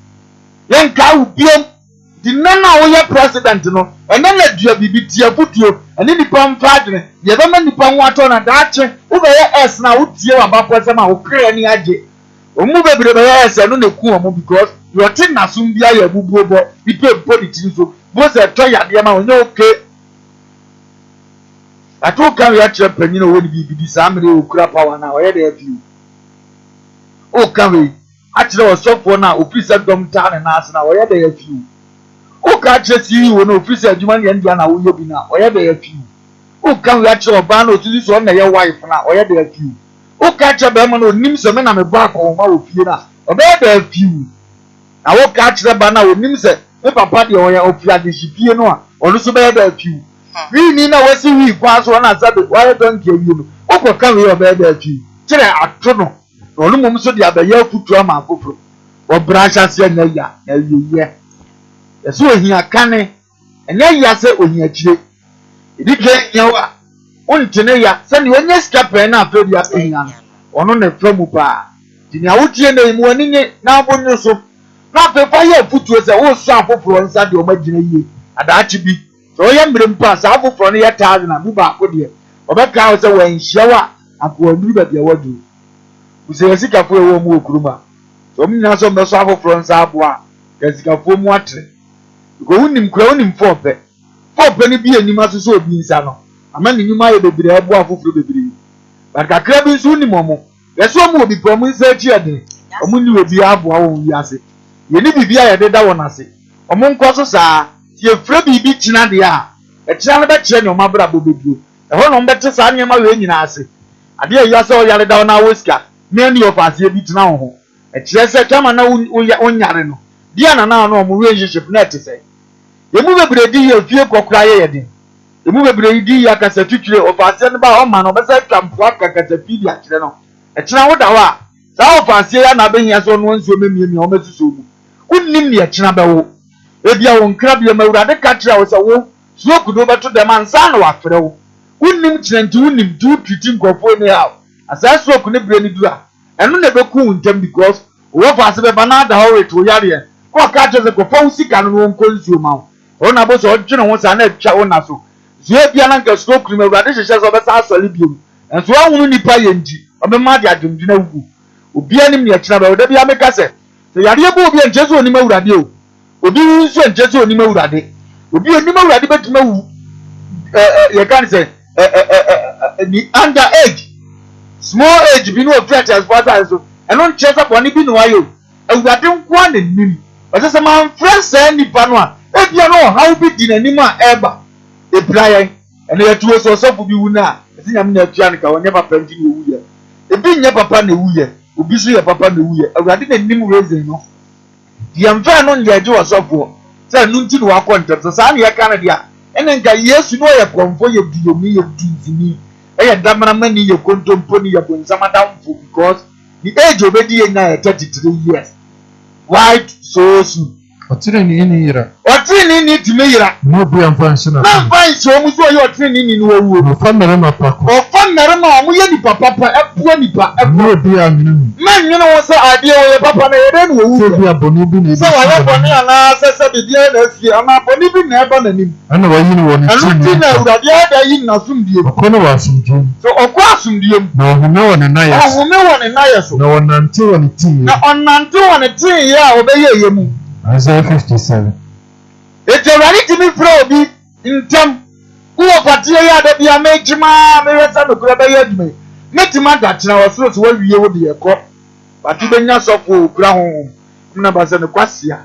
Then can be the nana oya president no and then let you be tia putuo and the pam father ye be mani pam wato na daache wo be yes na wo tie wa ba kwese ma wo kre ni age omu bebre be yes no na ku omu because you are tin na sum bia ya bubuo bo ipe politics so bo se to ya de ma onye okay ato kan ya tre panyin wo ni bi sa mere okura power na oye de afiu o kan we a tre osofo na ofisa dom ta na as na oye de afiu o ka chesi wo no officer adwuma ne ndia na wo yebi na oye be afiu o ka we ache oba na otuzi so na ye wife na oye be afiu o ka che be ma no nim se me na me ba ko ma ofie na obe be afiu na wo ka che ba na onim se me papa de oye ofia de shipie no a onu so be afiu wi ni na wasi wi kwa so na sabe wa don ke wi no o ko ka we obe be afiu kire ato no onu mum so de abaye afutu ama afoforo o brancha se na ya na yeye so ohia kane enye ya se ohia kire idike nyawa ontene ya se ne onye skapen na afedi apenya ono ne famu pa tini awutie na imu ani nye na abonyo so na pepa ya futuo se wo so afoforo nsa de o magina yie adaachi bi so ye mbrem pa sa afoforo ne ya taazi na bu ba akode obeka wo se wanhia wa akwa nuru ba bia wadu use sikafo ewo mu okuruma so mnyina so mbeso afoforo nsa aboa ka sikafo mu atre ko unim kura unim fope ni bi enim asoso obi nsa no ama ni nyuma ye bebire ebo afoforo bebire ba kakra bi nso unim omo yeso mu obi pom nsa chi ade omo ni obi abo awo wi ase ye ni bibia ye deda won ase omo nkoso saa ye fra bibi china de a e china be kire ni omo abra bo beduo e ho no mbete saa nyema we nyina ase ade ye yase o yale da na woska me ni ofase bi tina ho e kire se kama na onyare no dia na na no omo relationship na etese emu bebre di ye fie kokra ye din emu bebre di ya kasa twitwire ofase ne ba o ma no besa twampo akakasa pidi akire no e kira wo da wa sa ofase ya na behia so no nso memie o mesuso mu unnim ne e kira bewo ebia won kra bia mawurade ka kira wo sa wo so kudo beto dem ansa na wa frɛ wo unnim kira nti unnim du twiti nkofo ne ha asa so ku ne bre ne du a eno na beku untem because wo ofase be bana da ho reto yare ko ka kira se ko fa usika no won konsuo ma ona bo so odwene ho sa na atwa ona so zue bia na nka so kuru mawurade hyehyɛ so be sa asɔle biom enso ahunu nipa ye nti obema de adwumdwena wugu obi anim ne akira ba oda bia meka se yare bo obi enche so oni mawurade o obi nso enche so oni mawurade obi oni mawurade betuma wu ye kan se ni under age small age bi no threat as far as so eno nche so boni bi no ayo awurade nko na nim ose se man friends nipa no a ebia no how bi di na nim a eba ebrayen ene yetuo so so bi wu na esinyam na atua nka onye papa nti na wu ye ebi nye papa na wu ye obi so ye papa na wu ye awurade na nim reason no yamfa no nje je wasofo se nu nti no akọ so sa na ye kana dia ene nka yesu no ye konfo ye diomi ye dinzini ye damana mani ye kontompo ni ye bonsama damfo because the age obedi ye na 33 years why so soon otire ni yira otire ni timeyira no bi amfansi na amfansi o mu so ye otire ni no wawu o fa mere ma pako o fa mere ma o mu ye ni papa epo nipa no bi aminu man nyina wo se ade o ye papa na ye den wawu se bi aboni bi na se wa ye boni ana se bibia na sie ama boni bi na eba na nim ana wa yini woni anu ti na urade ada yin na sumdie ko no wa sumdie so okwa asumdie na ohume woni na yes ohume woni na yes na wonante woni ti na onante woni ti ya obeye yemu Isaiah 57. Ete rani timi fra obi ntem Who party ya de bia mejima me resa no kura be yadme. Metima da tena wasoro so wawie wo de yekọ. But you benya sofo kura ho. Na ba se ne kwase a.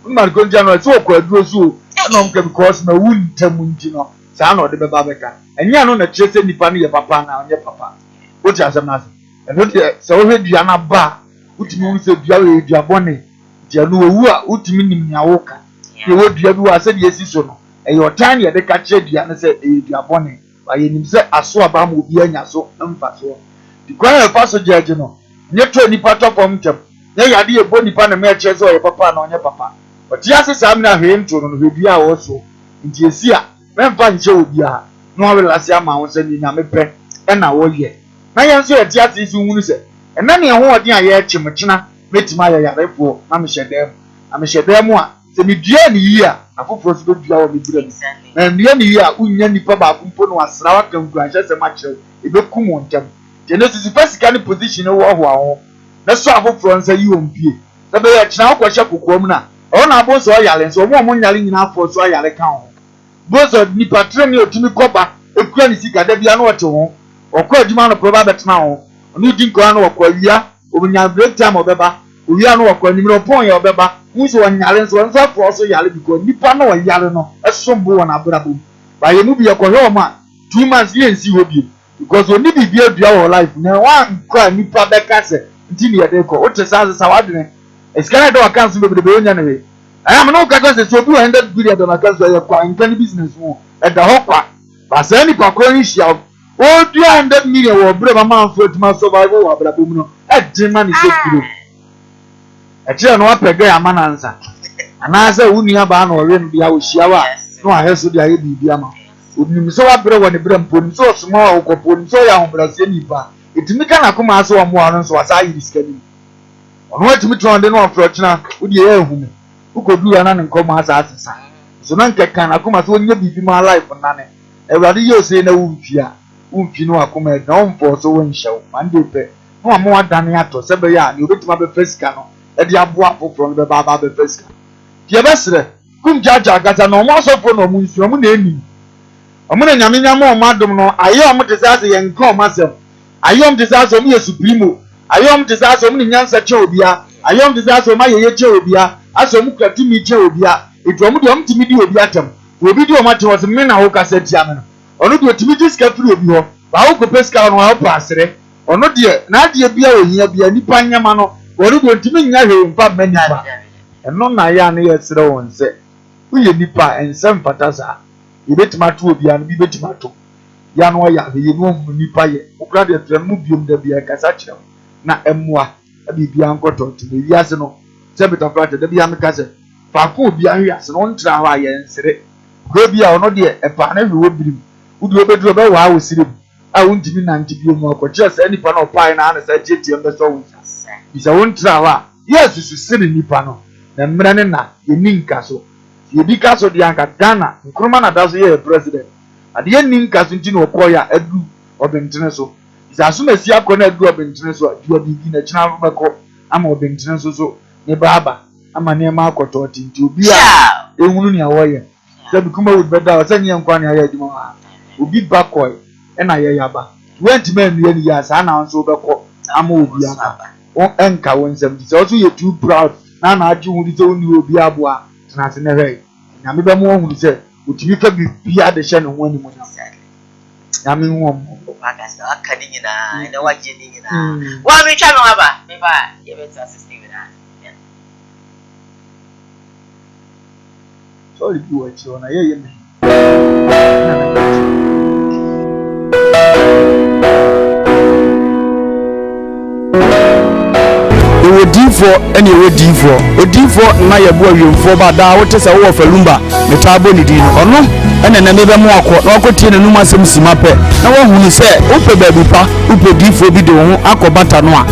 Mma ko nja no so okọ aduro so. Na omka because na wuntam nti no. Sa na ode be ba beka. Enya no na kire se nipa no ye papa na onye papa. Wo ti asem na se. Eno de se wo hwedua na ba. Utimi wu se dua we dua bone. Dia no owu a utimi nim nya wo ka. Ye wo dua bi wa se de esi so no. Eyo tan ye de ka kire dua na se dua bone. Ba ye nim se aso aba ma obi anya so mfa so. Di kwa e fa so jeje no. Nye to nipa to fom tem. Nye yade ye bo nipa na me kire so ye papa na onye papa. Oti ase sa mi na hwe nto no hwe a wo so. Nti esi a memfa nche obi a. No awelase ama wo se ni nya me pe. E na wo ye. Na ye nso ye ti ase isu hunu se. Ena ne ho odi a ye chimchina metima ya yarefo na me hyedem na me hyedem a se me dua ni yi a afoforo so be dua wo me dura na dua ni yi a unya nipa ba kumpo no asra wa kanku a hyese ma kire e be kum wontam je no sisi physical ni position wo ho aho na so afoforo nsa yi ompie se be ya kina akọ hye kokom na o na abo so yale so mo nyale nyina afọ so yale kan ho bozo nipa tre ni otimi koba ekura ni sika da bia na ote ho okọ adwuma no proba betena ho onu di nkwa no okọ wia obunya break time obeba wia no okọ nimro pon ya obeba nso wanyale nso nso afọ so yale biko nipa na wanyale no esombo wona abrabo ba ye mu bi ekọ ma 2 months ye nsi ho bi because oni bi adua wo life na wan kwa nipa beka se nti ne yede ko o te sa wadene eskana do account be be onya ne we aya me no ka se so bi 100 billion do na account ya kwa in business mo e da ho kwa ba se ni pa ko ni shia o 200 million wo bre mama for to survival wa bra bomu no e de man is kilo e tire no apega ya manansa ana se wunua ba na ore no bia wo hia wa no aheso dia ye bibia ma onim so wa bre wo ne bre mponi so suma wa okoponi so ya ho bra se nipa etimi kana kuma so wa mo anu so wasa yi diskani ono etimi tronde no afro china wo die ya hu me ukodu ya na ne nkoma asa asesa so na nke kana kuma so nya bibi ma life na ne ewrade ye ose na wumfia no akoma na omfo so wonhyew mande pe no amo adane ato sebe ya ni obetima be fasika no e de aboa popro no be baba be fasika tie besre kum jaja gata no mo asofo no mo nsu mo na eni omo na nyame nyama o madom no ayom desase ye nka o masem ayom desase mo ye supremo ayom desase mo ni nyansa che obia ayom desase mo ye che obia aso mo kwatimi che obia etuomo de omtimi di obia atam obi di o mate wo se me na ho kasa tia me no ono de otimi diska firi obi ho ba wo ko peska no ha pasere ono de na de bia ohia bia nipa nyama no ono de otimi nya hwe mpa manya eno na ya na ye sere won se uye nipa ensem fatasa ibetima to obi an bi betima to ya no ya ye no mu nipa ye okra de tre mu biom da bia kasa kire na emua abibia nkoto ti be wiase no se betafrate da bia me kase fa ko obi an wiase no ntra ho aye nsere ko bia ono de epa na hwe obirim udu obedro be wa awosirim a wuntimi na ntibio mu akoche se nipa na opai na na se tietie mbe so wunsa bisa wontra wa yes su siri nipa no na mmra ne na yeninka so yedika so de anka Ghana nkruma na daso ye president ade yeninka so ntino okoya adu obentene so bisa so masi akọ na adu obentene so adu bibi na kina beko ama obentene so ne baba ama ne ma akoto tinti obi a ehunu ne awoye se bi KUMAWOOD beda o se nye nkwa ne aye dimo obi bakoy e na ye yaba 20 men ye ni ya sa na nso beko ama obi aka o enka wonsem se o so ye too proud na aju hu di se oni obi aboa na se ne hwe na me be mo hu se otimi fa bi bia de hye ne ho ani mo na me hu mo Pakasta akadi nyina ina waje ni nyina wa me twa no aba me ba ye better assist me na sorry bi wa chi ona ye me odifo ene odifo na ye bo awemfo ba da wote se wo falumba metabo ni din ono ene na mebe mo akọ na okotie ne numa asem simape na wo hunu se ope baby pa ope difo bi de wo akobata no a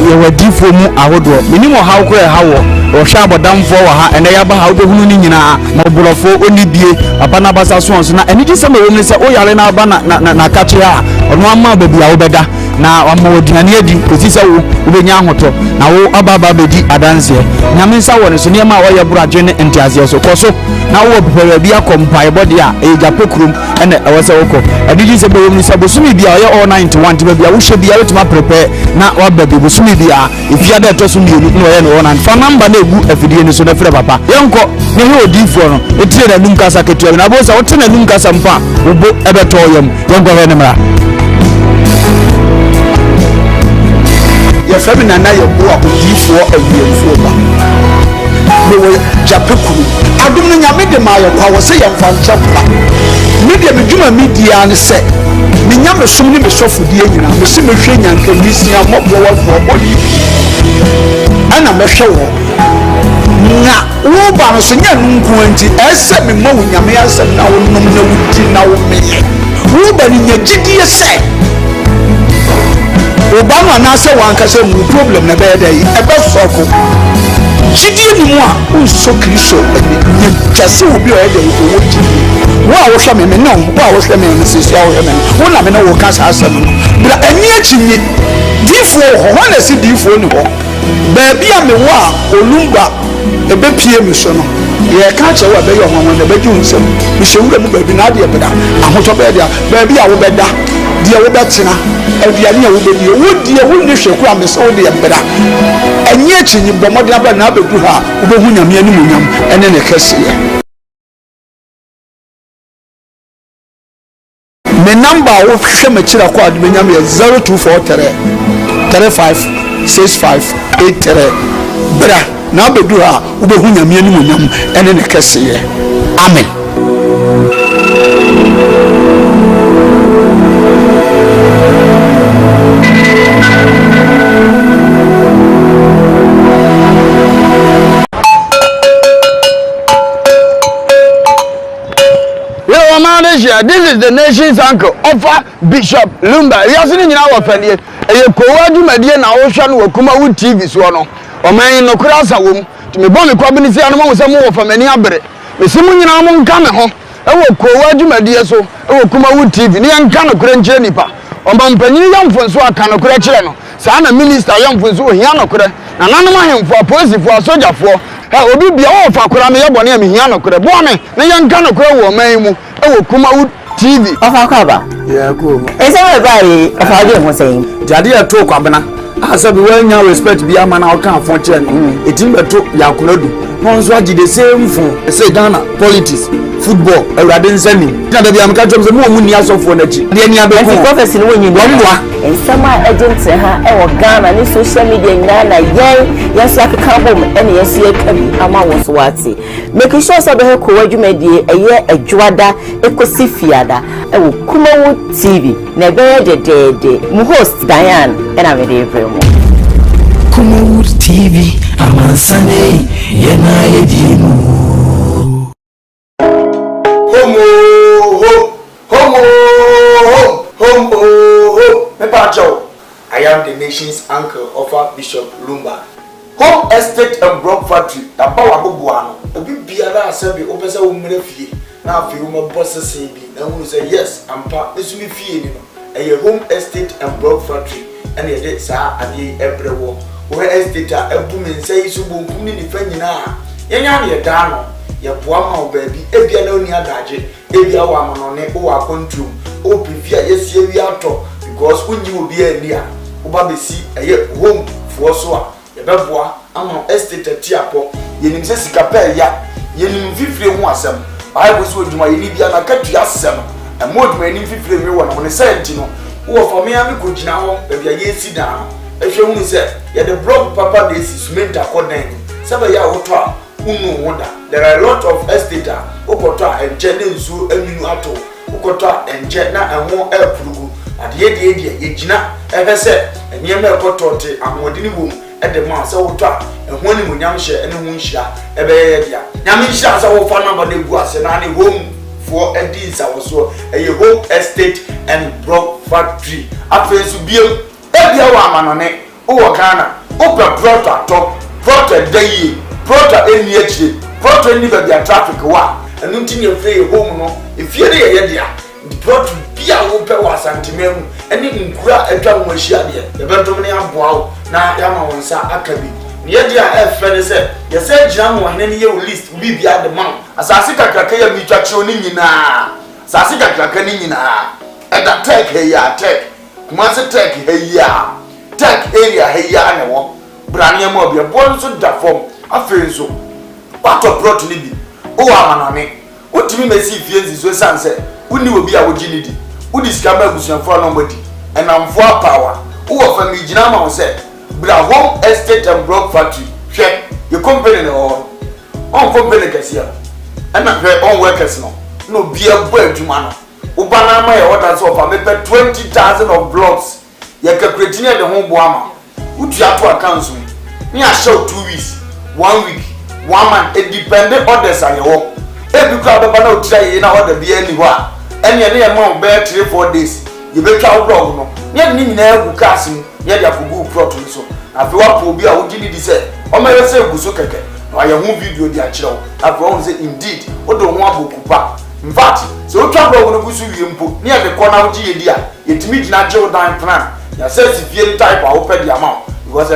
ye wadifo mu ahodo minimo hawo ko e hawo o hwa abodamfo wa ha ene ya ba ha obehunu ni nyina na oborofo oni bie abana basa so na ene gise me wo ne se o yare na aba na kache a ono ama baby a obeda na wama odinane adi kosi sɛ wo wobɛnya ahoto na wo ababa bedi adanseɛ nyame nsa wɔ ne so nneɛma a wɔyɛ boradwe ne nteaseɛ so kɔ so na wo pɛpɛ bi akɔ mpaebɔde a ɛyɛ gyape kurom ɛna ɛwɔ sɛ wokɔ ɛdidi sɛ bɛwɔ mu sɛ bosumi bia ɔyɛ all 91 tiba bia wohyɛ bia wotuma prepare na waba bi bosumi bia efia da ɛtɔ so mmienu na ɔyɛ no all 9 fa number na egu afidie ne so na frɛ papa yɛnkɔ ne he odiifoɔ no etire na num kasa ketewa na bo sɛ wote na num kasa mpa wobo ɛbɛtɔ yam yɛnkɔ hɛ ne mra yɛfrɛ me nana yɛboa odiifoɔ awiemfoɔ ba mewɔ gyape kuru adom no nyame de ma yɛkɔ a wɔ sɛ yɛmfa nkyɛ pa medeɛ medwuma media ne sɛ menya mesom ne mesɔfodie nyinaa mese mehwɛ nyankamisia mmɔboɔ wɔfoɔ bɔne ɛna mɛhwɛ wɔ na woba no so nyɛ no nko nti ɛsɛ memmɔ wo nyame asɛm na wonom na wodi na womeyɛ woba no nya gyidie sɛ Obama anase wankasa mu problem na bɛyɛ dɛ ɛbɛsɔko gyidie ni mu a nso kristo ne twase obi ɔyɛ dɛ ɔwɔ gyidie wo a wohwɛ me ne wo a wohwɛ me ne sisi a wohwɛ me wo na me ne wo ka saa asɛm no bra ani akyi ni diifoɔ wɔ hɔ na si diifoɔ ni hɔ baabi a me wo a olumba ɛbɛpie me so no yɛka kyerɛ wo a bɛyɛ ɔhɔn na bɛgye wo nsɛm mehyɛ wura mu baabi na adeɛ bɛda ahotɔ bɛyɛ deɛ baabi a wobɛda deɛ wobɛtena aduane a wobɛdie wodie wonni hwɛ kora me sɛ wode yɛmbra ɛnyɛ akyi nyi bɔ mmɔden aba na abɛdu hɔ a wobɛhu nyame animuonyam ɛne ne kɛseɛ me number a wohwɛ m'akyira kɔ ade bɛnyam yɛ 0243 35 65 83 bra na abɛdu hɔ a wobɛhu nyame animuonyam ɛne ne kɛseɛ amen This is the nation's uncle, offer Bishop Lumba. We are sitting in our family. A Koowaa Show na Ocean wo KUMAWOOD TV so no. O man no kura sawom. To me bon me kwabini si anu mo se mo fa mani abere. Me simu nyina mo nka me ho. E wo Koowaa Show so, e wo KUMAWOOD TV. Ni nka no kura nkyere nipa. O ma mpanyin yamfo so aka no kura kyere no. Saa na minister yamfo so hia no kura. Na nanom ahemfo apolisifoɔ asogyafoɔ obi bia wo fa kura me yebɔ ne me hia no kura bo me ne yanka no kura wo man mu e wo KUMAWOOD TV ofa kwaba ya ko ese we bai ofa de ho sei jade ya to kwabena asabi wanya respect bi ama na oka afon kire no etim beto yakunadu no nso agi the same phone say Ghana politics football awrade nsani na da bi am ka twem se mo ni asofo na chi de ni abeko prophecy no wonyi wonwa ensama agent ha e wo Ghana ni social media nyina na yeso akeka bom ene yeso akabi ama wo so wate make sure so be Koowaa Show eye adwada ekosi fiada e wo KUMAWOOD TV na be de mu host Diane ena me de vremo KUMAWOOD TV amansane yena yedimu I am the nation's uncle of Bishop Lumba. Home estate and block factory. The power of Buano. A big biara assembly opens a woman fee. Now, if you want bosses say, now we say yes, and part this will be fee. A home estate and block factory. And a dead sir and ye every war. Where estate a woman says, you won't come in the friend now. Yan dano. Ya poama baby, if you know near Daji, if you are one on it, or a country, or prepare yes, you are talk. Because when you will be a near, Obabe see a home for so a beboa, among estate at Tiapo, Yenim Sicapel, ya, Yenim 50 wasam. I was with my Libyan Acatiasam, and more than 50 one on a Sentino, who for me, I could now, if you sit down. If you only said, yeah, the block papa this is meant according. Sabaya Otra, Uno wonder. There are a lot of estate, Okota and Jeninsu, Eminato, Okota and Jenna and more air frugu. At the end, Yejina, ever said, and Yammer Cotote, and Modini Boom at the Mars Ota, and one in Yamsha and Winsha, Ebedia. Yamisha, our father, but they was and any home for a deeds. I was so a home estate and block factory. Up to Subil, every woman on it, Ghana, Opa Prota top, Prota day, Prota NH, Prota never be a traffic war, and nothing you play home. No, if you're there, the Prota be a open was antimem, ɛne nkura atwa mo ahyia deɛ yɛbɛdom ne aboa na yɛama wɔn nsa aka bi ne yɛde a ɛfɛ ne sɛ yɛsɛ gyina mo hene ne yɛ list bibia de ma asase kakraka yɛ mitwa kyerɛ ne nyinaa asase kakraka ne nyinaa ɛda tech hɛyɛ tech kumase tech hɛyɛ tech area hɛyɛ ne wɔ brane ma obi ebo nso da fom afei nso watɔ plot ne bi o amanane otimi mesi fie nzizo sanse woni obi a wogi ne di wodi sika ba abusuafo no mbodi enamfo apawa wo fa mi gina ma wo se bra home estate and block factory hwe ye company ne on company kase a na hwe on workers no bi abo adwuma no wo bana ma ye order so fa me 20,000 of blocks ye calculate ne de ho bo ama utu ato accounts ni a show 2 weeks 1 week 1 month it dependent orders are your ebi kwa baba na otira ye na order bi ani ho a ene ne ye ma be 3-4 days you be twa blog no ne ni nyina egu cars mu ne dia kugu plot so afi wa po bi a wo gini di se o ma yese egu so keke na ye hu video di a kire wo afi won say indeed o do ho abokupa in fact so o twa blog no gusu wie mpo ne ye de kona wo gi ye di a yetimi gina je wo dan plan ya say si fie type a wo pe di ama because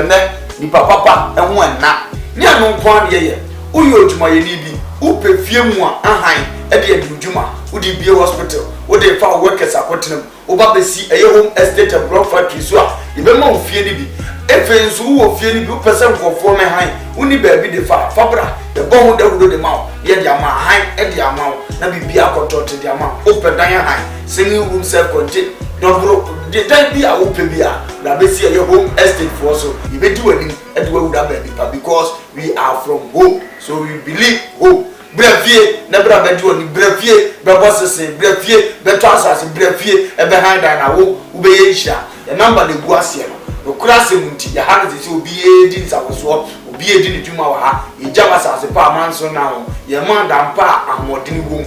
ni papa ehun enna ni anu kwan ye uyo odwuma ye ni bi upe fie mu a ahan e de adwuma udi bie hospital udi fa workers akotenam oba besi eye home estate and block factory so a ye be ma fie ni bi efe nso wo fie ni bi person nkofo me han uni ba bi de fa fabra e bo hu dawudo de ma ye de ama han e de ama na bibia akotote de ama open dan han singing room self contain don't bro the time be a open bia na be see your home estate for so you be do wedding and do would have because we are from home so we believe home brefie na bra be do ni brefie be boss say brefie be transas brefie e be hand na wo be ye hia the number de gu ase no kura se munti ya ha se obi e di nsawoso obi e di ni dwuma wa ha e jama sase pa manso na ho ye man da mpa ahomodini wo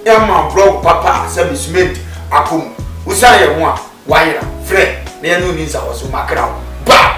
e man blog papa se bisment akom usa ye ho a wire friend na no ni nsawoso makra ba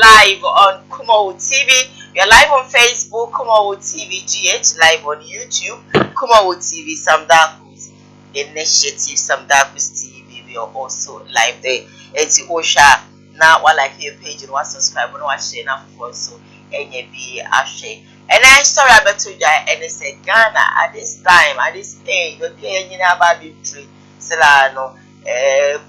live on KUMAWOOD TV. We are live on Facebook, KUMAWOOD TV GH, live on YouTube, KUMAWOOD TV, Samdaku's Initiative, Samdaku's TV. We are also live there. It's Osha. Now, while like your page and subscribe, and watch share now for so any be ashay. And I sorry about to die and they say Ghana at this time, at this age, you're doing about the tree. Selano,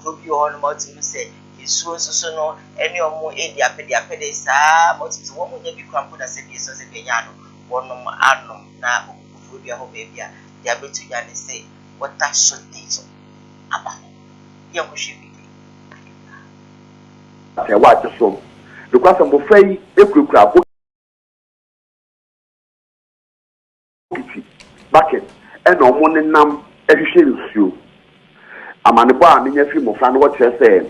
group you on what to say. So no any more area pedi sa but to one money be cramp na say so say benyano one anom na ukufobia ho bebia dia betu ya ne say water shortage aba ya ko shibi say what so because am fei ekurukura bucket and omo ne nam ehwehwe nsuo amane ba ne nya fi mo fa no what say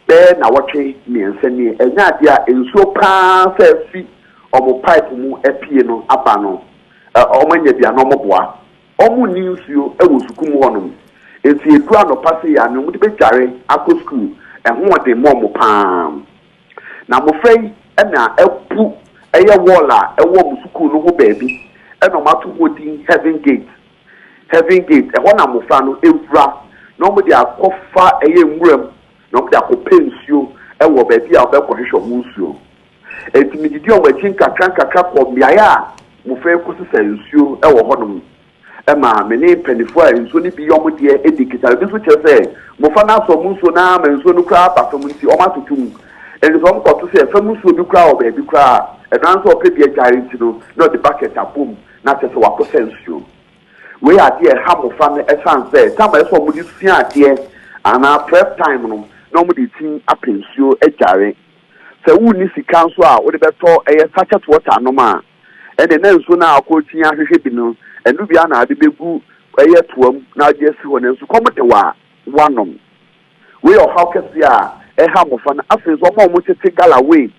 be na watwe miense ni enya dia ensuo pa fa fi omo pipe mu apie no aba no omo nya bia no omo boa omo ni nsuo ewo sukum honom enti edu anopa se ya no mu de begare akọ school ehun ode mo omo pa na mo frei na epu eye wall a ewo mu school no ho baabi e no matu hodin heaven gate e ho na mo fa no evra no mo de akofa eye nwuram no da ko pensio e wo ba bia be ko hwehwe mu nsuo etimididi on wachi nkakra ko biaya mo fe ko sesa nsuo e wo honom e ma me ne penifo a nsuo ni bi yom de edikita bi so chese mo fa na so mu nsuo na ma nsuo no kra pa so mu nti o ma tutum eni so mo ko to se fa mu nsuo bi kra o ba bi kra e nan so pe bi agare nti no the bucket abom na chese wa ko sensuo we ade e ha mo fa no e san se tama e so mo di sua ade ana prep time no no mo di tin apensio agare se wu ni sika nso a wo de beto eye sachet water no ma e de na nso na akotin ahwehwe bi no enu bia na ade begu eye toam na age si ho nso komte wa wanom we o how kesi a e ha mo fa na afenso mo tete gala we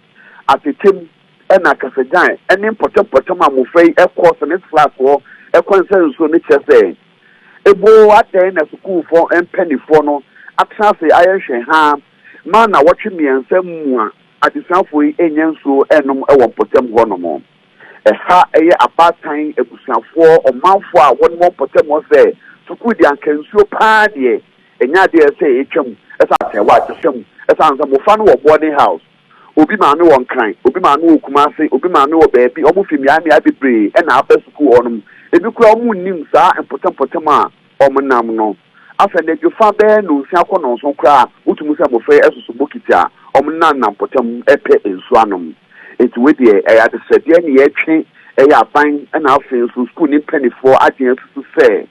atetem e na kasajan eni potem ma mo fei e course ne class wo e konsenso ne chese ebo ate na school for empenifo no atrase ayehwe ha ma na watwe miensa mu a adesanfo yi enyenso enom e wo potem ho no mo ɛha ɛyɛ abatan ebusuafoɔ ɔmanfoɔ a wɔn mo pɔtɛmɔ sɛ sukuu di ankansuo paa deɛ ɛnya deɛ sɛ etwam ɛsa atɛwɔ atɛfam ɛsa nsa mofa no wɔ boarding house obi maame wɔ nkran obi maame wɔ kumase obi maame wɔ baabi ɔmo fi mia bebree ɛna aba sukuu ɔnom ebi kura ɔmo nim saa mpɔtɛmpɔtɛm a ɔmo nam no afɛ na dwofa bɛɛ na osia kɔ na nso kora wotum sɛ mofɛ ɛsoso bokiti a ɔmo nam pɔtɛm ɛpɛ nsu anom eti we deɛ ɛyɛ adesɛdeɛ ne yɛtwe ɛyɛ aban ɛna afɛ nso sukuu ne mpanyinfoɔ agye nso sɛ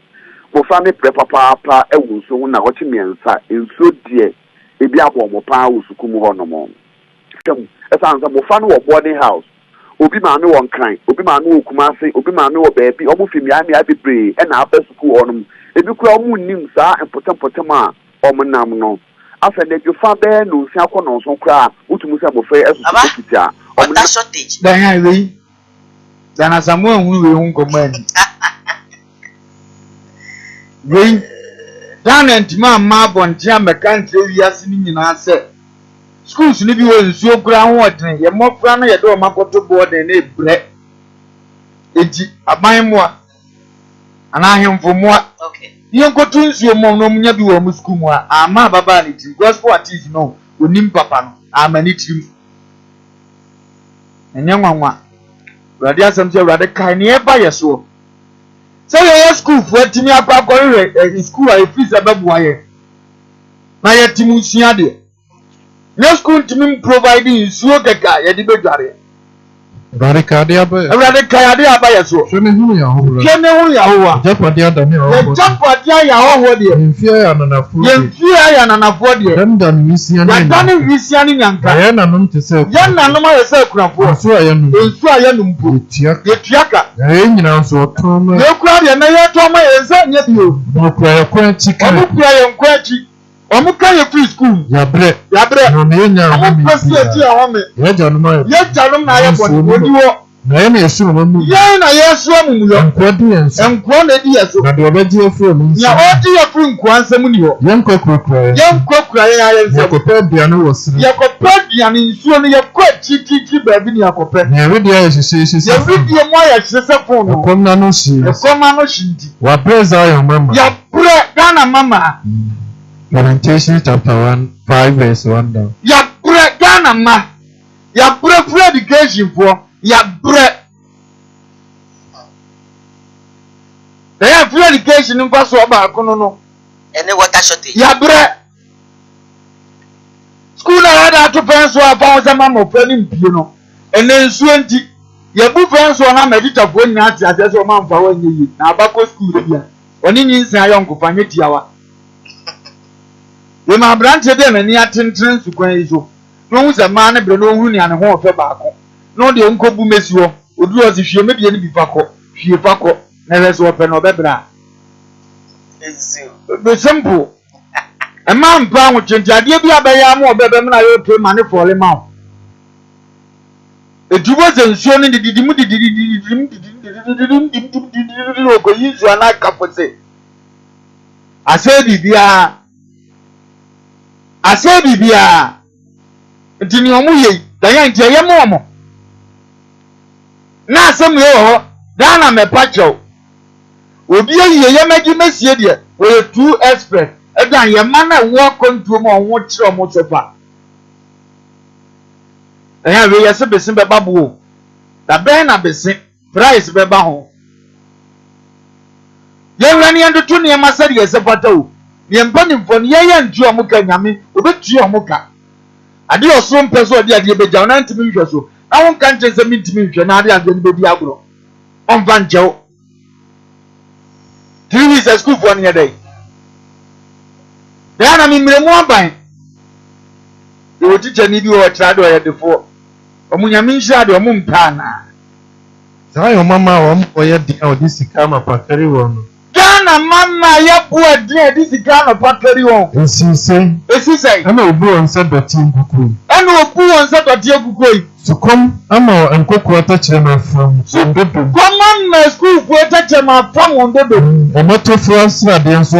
mofa ne prɛ papaapa ɛwɔ nsuo ho na wɔkye mmiɛnsa nsuo deɛ ebi abɔ ɔmo paa wɔ sukuu mu hɔ nom twɛm ɛsan sɛ mofa no wɔ boarding house obi maame wɔ nkran obi maame wɔ kumase obi maame wɔ baabi ɔmo fi mia bebree ɛna aba sukuu hɔ nom ebi kura ɔmo nim saa mpɔtɛmpɔtɛm a ɔmo nam no afɛ na dwofa bɛɛ na osia kɔ na nso kora wotum sɛ mofɛ ɛsoso bokiti a ɔmo that shortage dan ha wei dan asamu ehunu wei hu nkɔmɔ ani wei dan ntima ama abɔnten amɛka nkyerɛ wiase ne nyinaa sɛ schools ni bi wɔ nsuo kura ho ɔden yɛ mmɔfra no yɛde ɔmo akɔto boɔden na ebrɛ eti aban mu a anaa ahemfo mu a yɛn koto nsuo mu na ɔmo nya bi wɔ ɔmo school mu a ama ababa ne ti gospel artist no onim papa no ama ne tirim ɛnyɛ nwanwa wurade asɛm sɛ wurade kae ne ɛba yɛ soɔ sɛ yɛyɛ school fo atimi akɔ akɔrehwɛ school a ɛfiri sɛ bɛboa yɛ na yɛtimi sua deɛ ne school ntimi provide nsuo kɛkɛ yɛde bɛdwareɛ Awurade kaade aba yɛ soɔ hwɛ ne hu Yahowa japade adane ahɔhoɔ japade ayɛ ahɔhoɔ deɛ yɛmfie ayɛ ananafoɔ deɛ yɛndane wisia ne nyanka yɛn nanom te sɛ yɛnanom ayɛ sɛ akurafoɔ nsu a yɛnom mpo yɛtua ka yɛn nyinaa nso ɔtɔn ma yɛkura deɛ na yɛtɔn ma yɛn nsa nyɛ bio ɔkura yɛkɔ akyi ka ɔmo kura yɛn kɔ akyi ɔmo ka yɛ free school yabrɛ na yɛnya ɔmo pɛsi akyi ahome yɛgyanom na ayɛ bɔne wɔdi wɔ na yɛn na yɛsoro ma mu yɛn na yɛsoro amumuyɔ nkoa di yɛn so nkoa na di yɛ so na deɛ ɔbɛgye afiri mu nea ɔdi yɛ firi nkoa nsɛm ni hɔ yɛn kɔ kurakura yɛn ayɛ nsɛm yɛkɔpɛ aduane wɔ sere yɛkɔpɛ aduane nsuo no yɛkɔ akyikyi baabi ne yɛkɔpɛ na yɛredi ayɛ hyehyɛ yɛredi mu ayɛ hyehyɛ sɛ fon no ɛkɔm na no hyi nti wabrɛ Zion mama yɛbrɛ Ghana mama Lamentation chapter 1:5 verse 1 down yɛbrɛ Ghana ma yɛbrɛ free education foɔ yɛbrɛ free education nkwa so ɔbaako no ɛne water shortage yɛbrɛ school na yɛde ato fɛn so afa ho sɛ mama ɔfra ne mpie no ɛnɛ nsuo nti yɛbu fɛn so na meditafoɔ nyinaa te aseɛ sɛ ɔma mfa hɔ anyɛ yie na abakɔ school no bia ɔne nyinsia yɛ nkofa nyɛ tiawa yɛma aberante dɛ n'ani atentene nsukwan yi so na ɔhu sɛ mmaa ne berɛ na ɔhu nea ne ho ɔfɛ baako na ɔde ɔnkɔbu mɛsi hɔ ɔduru ɔse hwie medie no bi fa kɔ na ɛhwɛ sɛ ɔpɛ na ɔbɛbrɛ a simple ɛma mpa ahokyenti adeɛ bi abɛyɛ ama ɔbɛbɛ mu na yɛpɛ ma ne fɔle ma wo ɛtubo sɛ nsuo no dididim ɔkɔyi nsuo ana akafo se asɛ biribiaa nti ne ɔmo yei danyɛ nti ɛyɛ mo ɔmo na asɛm yɛ wɔ hɔ Ghana mɛpa kyɛw obi ayi yɛ mɛgye mɛsie deɛ wɔyɛ too expert ɛdan yɛ ma na ɛwɔ kɔntuo mu a ɔmo kyerɛ ɔmo so fa ɛyɛ wei yɛsɛ bese bɛba bo da bɛn na bese price bɛba ho yɛwura ne yɛntoto nneɛma sɛdeɛ yɛsɛ fata o yɛmpa nimfo no yɛyɛ ntua ɔmo ka nyame obetua ɔmo ka ade ɔsoro mpɛ so ɔde adeɛ bɛgya wo na ntimi nhwɛ so na wo nka nkyɛn sɛ mentimi nhwɛ na ade adeɛ no bɛdi agorɔ ɔmfa nkyɛw 3 weeks at school for 1 day. Then I mean, more by you will teach an idiot or child or before. Omunyamin shadow, Mumpana. Zion mama, or yet the Odysseus carry one. Ghana mama, ya poor dear, this is Ghana Patri on. As you say, I know Boo and said that team Buku. I know Boo and said that you Buku. So come, Amo and Cocoa touch them from Sundodo. Come on, my school for touch them from on the a motto for us, the answer.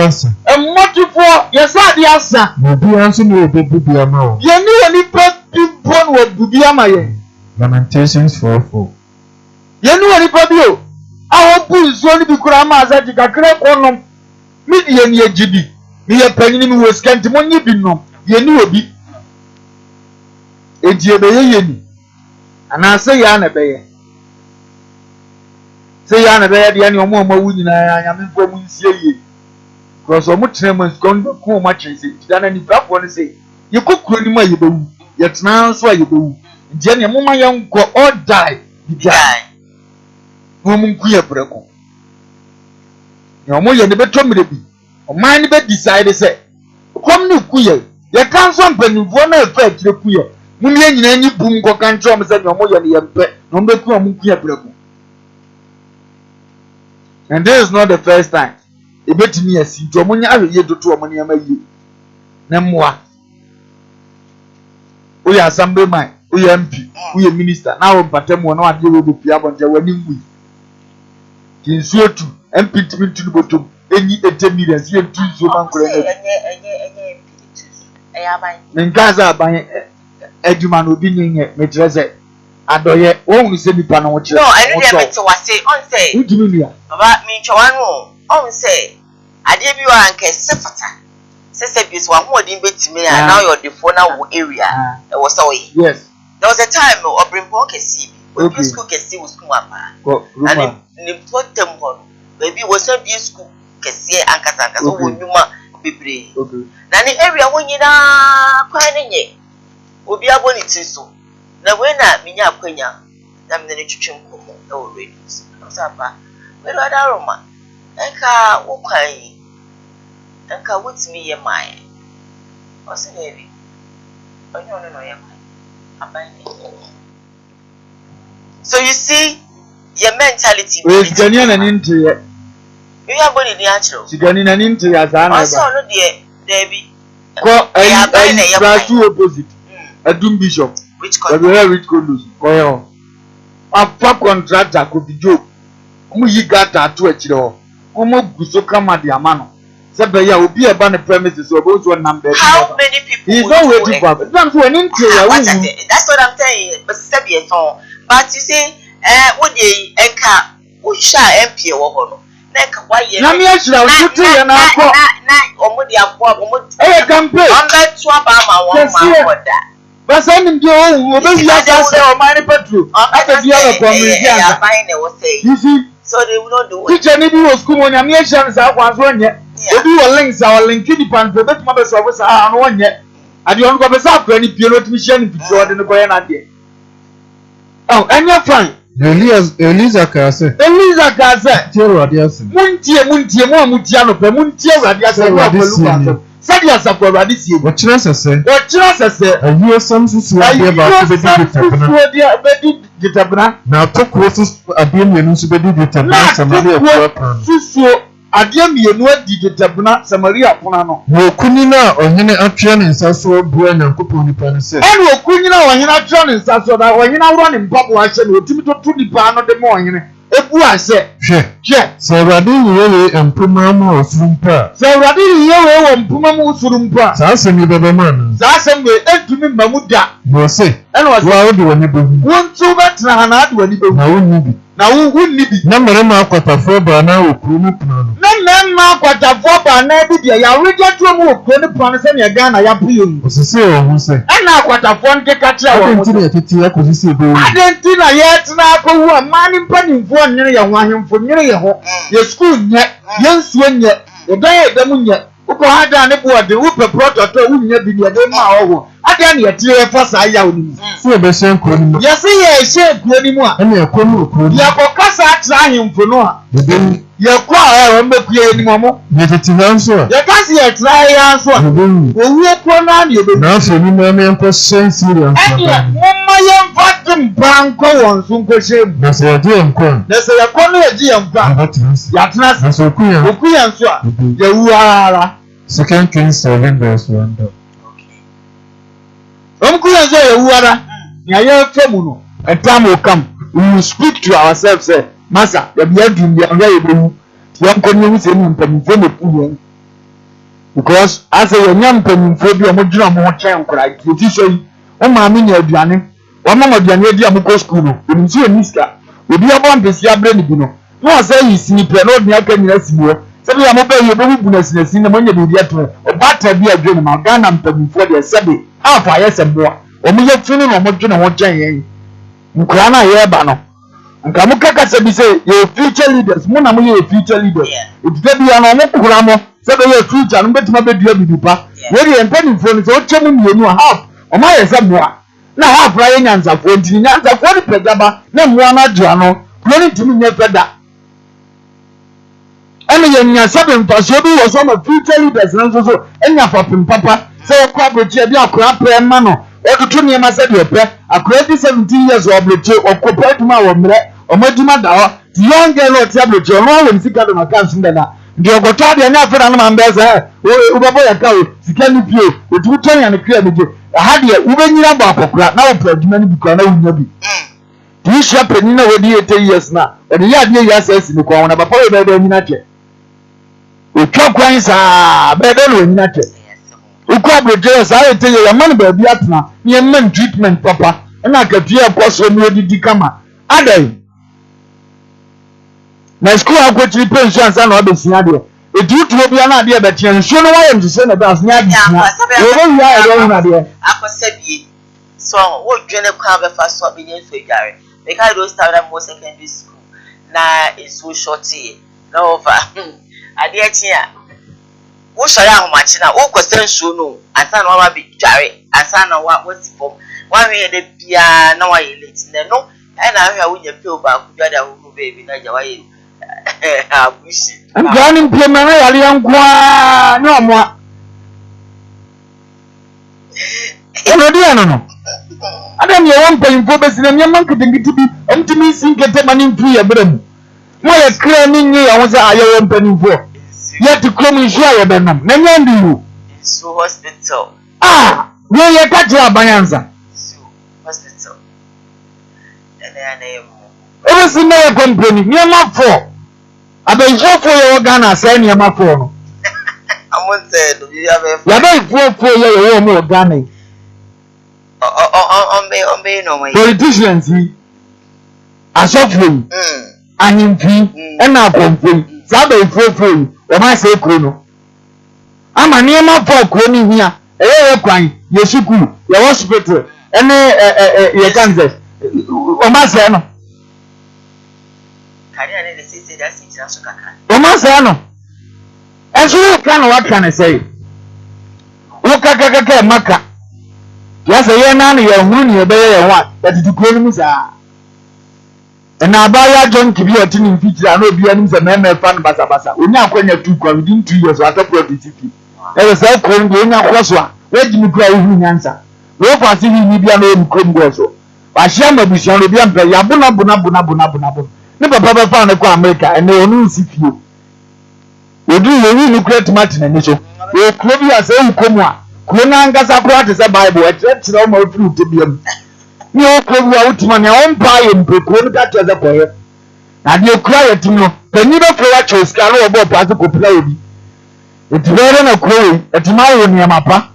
A motto for yes, the answer. Maybe answer no baby amount. You knew any person with Bubiama. Lamentations 4:4. Yenu wani pabio. Aho pu nsuo ni bi kura ma asa kakra konom. Mi di yeni ejidi. Mi ye panyini mi woskanti mo nyi bi nom. Yeni obi. Enti ebeye yeni. Ana se ya na beye. Se ya na beye de ani omo omawu nyina ya me mpo mu nsie ye. Because omo trema skon ko ma chese. Dana ni brafo ne se. Ye kokuro ni ma ye bewu. Ye tena so ye bewu. Enti ani mo ma ye nko all die. Die. Wo mu nku ye breko. Ye omo ye ne beto mire bi. Oman ni be decide se. Kom ni ku ye. Ye kan so mpanimfo na efa akire ku ye. Mum ye nyina nyi bum ko kan tro me se ni omo ye ne ye mpe. No mbe ku omo ku ye breko. And this is not the first time. Ebetimi asi to omo nya ahye doto omo ne ma yi. Na mmoa. Oye assemblyman, oye MP, oye minister. Na wo patem wo na ade wo be pia bonje wani ngui. Kinsuo tu MP timi tu botom. Enyi 80 million si entu so man kure na. Enye aban. Mengaza aban eduma no bi nyenye metreze. Adoye wo hu se nipa na wo kire. No, I dey bet wase on say. Udimi nia. Baba mi nchowa no on say. Ade bi wa anke sefata. Sese bi so ahodi betimi na now your defo na wo area. E was away. Yes. There was a time Obrimpo Kesi. We school Kesi was school apa. And in temple, baby was not be school Kesi ankasa so wonuma bebre. Okay. Na ni area wo nyina kwan nye. Obi aboni tiso. Na we na minya akwanya. Na me ne twetwe nkomo e wo radios. Sapa. We do adaroma. Enka wo kwan. Enka wotimi ye mai. Osi na ebi. Onyo no ye mai. So you see your mentality. We sigani na ninti ye. You have body ni achiro. Sigani na ninti ya sana. Also no dey Debbie. Ko ayi brasu opposite. Adum bishop. Which country? We have which condos. Ko yo. Apa contractor ko bijo. Omo yi gata to achiro ho. Omo guso kama di amano. Sebe ya obi eba ne premises obo so number. How many people? He's not waiting for it. That's what that's what I'm telling you. But Sebi so. But you see, what dey enka usha MP wo ho no. Na enka wa ye. Na me ashira ututu ye na akọ. Na omo di afọ omo. Campaign. On bet to aba ma won ma oda. But send him to obi ya say o mani petrol. After the other community ya buy na wo say. You see? So they will not do it. Teacher ni bi wo school mo na me ashira sa akwa so nye. Obi wo links our link ni pan pe bet ma be so sa anu onye. Ade on ko be sa akwa ni pie no timi share ni picture ode no ko ye na de. Oh, and you're fine. Eliza Kase. Tiro Radiasi. Muntie mo mutia no pe muntie Radiasi no pelu. Sadi asapọ Radiasi. Ochira sese. Ayi samsu ade ba bedi gitabna. Na tokwo su ade mienu su bedi gitabna Samaria kwa. Susu ade mienu adi gitabna Samaria pona no. Wo kuni na ohene atwe ne nsaso bua Nyankopon nipa ne se. Enu okunyi na ohene atwe ne nsaso da ohene awro ne mpapo ahye ne otimi to nipa no de mo ohene. Ebu ase. Hwe. Sawrade yiye empuma mu osurumpa. Sawrade yiye wo empuma mu osurumpa. Saase mi bebe man. Saase me entumi mamuda. Mo se. Enu ase. Wa odi woni behu. Wontu betra hana adi woni behu. Na wonni bi. Na wonni bi. Na merema akwatafo ba na okuru mu puna no. Na merema akwatafo ba na bi dia ya reje to mu okuru ne puna se ne ga na ya puyo. Osisi o hu se. Ena akwatafo nke katia wo. Adenti na titi akosisi ebe. Adenti na ye tina akowu amani mpanimfo nyere ye ho ahemfo nyere ye ho. Ye school nye, ye nsuo nye, odan edam nye. Uko hada ne boode wo pe protocol wo nya bi ne de ma wo. Ada ne yetire fa sa ya oni. So be sen ko ni. Yesi ye she ko ni mu a. Ene ekọ mu okuru. Ye ko kasa atra ahemfo no a. Ye ko a mbeku ye ni mo. Ye titi nanso. Ye kasi ye tra ya so. Owu ko na ne be. Na so ni me enko sen serious. Mama ye mfatim banko won so nko shem. Na se ye enko. Na se ye ko no ye ji emfa. Ya tena. Na so okuya. Okuya nso a. Ye wuara. 2 Kings 7 verse 1. Okuya nso ye wuara. Ya ye femu no. A time will come. We will speak to ourselves say, Master, the beardum the anga ye behu. One konyu se mu mpamfo me pu. Because as a young mpamfo bi o djuna mo chen kura. Ti so yi. O ma mi nya aduane. O ma aduane di amukọ school no. Oni si oniska. obi abon pesi abre ni bi no no say yi sniper no dia ka nyina sibo se bi amoba yi obi bu na sinasi na monye bi ato obata bi adwe ma Ghana mpamfo de sebe afa ye seboa omo ye funu no mo dwene ho gyan yen nkura na ye ba no nka mo kaka se bi se ye future leaders mo na mo ye future leaders otide bi ana mo kura mo se be ye future no betima be dua bibipa we ye mpamfo no se o chemu mienu half o ma ye seboa na half ra ye nyansafo ntini nyansafo ni pegaba na mo ana dua no ploni ntimi nye peda ene ye nyansabe mpaso bi wo so ma future leaders na so enya papim papa se kwa broche bi akora pre ma no otutu ne ma se de pe akora di 17 years o broche okopa tuma wo mre o maduma da ho the young girl o ti broche o no wo sika do maka nso na ndi ogota de na afera no ma mbeza o babo ya ka o sika ni pie otutu tonya ne kria meje ha de wo benyira ba akokora na wo praduma ni bi kwa na wo nya bi ti sha penina wo di 8 years na e de ya de ya sesi ni kwa na papa we be do nyina che otwa kwan saa be do no nyina che ukwa broje saa eteye ya man ba bi atna ne man treatment papa na akatua kwaso no didi kama adai na school akwetiri pension san na obesia de etutu obi na de betia nso no wayem se na ba nya adi wo ya ero na de akosabie so wo dwene kwa be fa so be nyen so dware because those start at most secondary school na is so shorty no over ade achia wo share ahomachi na wo kwesen show no asa na wa be dware asa na wa wasifom wa hwe de bia na wa ye late na no na hwe wo nya pio ba ku dwada wo baby na ja wa ye abushi ngani mpema na yali yankwa ni omwa ono dia no adam ye won payimfo besina nyama nkitengiti bi entimi sinkete mani mpu ya brem mo ye kra ni nyi ya wonse aye won payimfo ye ti krom insure ye benam na nyandi yu so hospital ye kaje abanyanza so hospital ene ebe sinna ye company ni ma fo abenjofo ye Ghana say ni ma fo no amonte do ya be fo ye mo Ghana ombe no mai politicians asofo anyimfi na akomfo sabe fofo o ma say kro no ama ni ma fo kro ni hia ye kwan ye school ye hospital ene ye kanze o ma say no kari ane de sisi da si jira so kaka o ma say no enso kan wa kan say o kaka maka ya say ye na ye hunu ni be ye wa tati kro ni musa na ba ya John kibi otini mfikira na obi anim se meme fan basa onya akwanya tu kwa within 2 years after productivity e say kro ngo onya kwaso a wajimi kra hu nyansa we fasi ni bia na em krom go so wa hia mabusia no bia mpa ya bona ne papa ba fa na kwa America ene onu sifio odu yewi ni kra tomato na niso we kro bia say nkomu a kro na ngasa kra te say bible e tire o ma fruit biam ni o kro bia utima ne on pa ye mpeko ni ka te say koye na de kra ye timo pani be fo wa choska no obo pa se ko pla obi etibere na kro etima wo ni amapa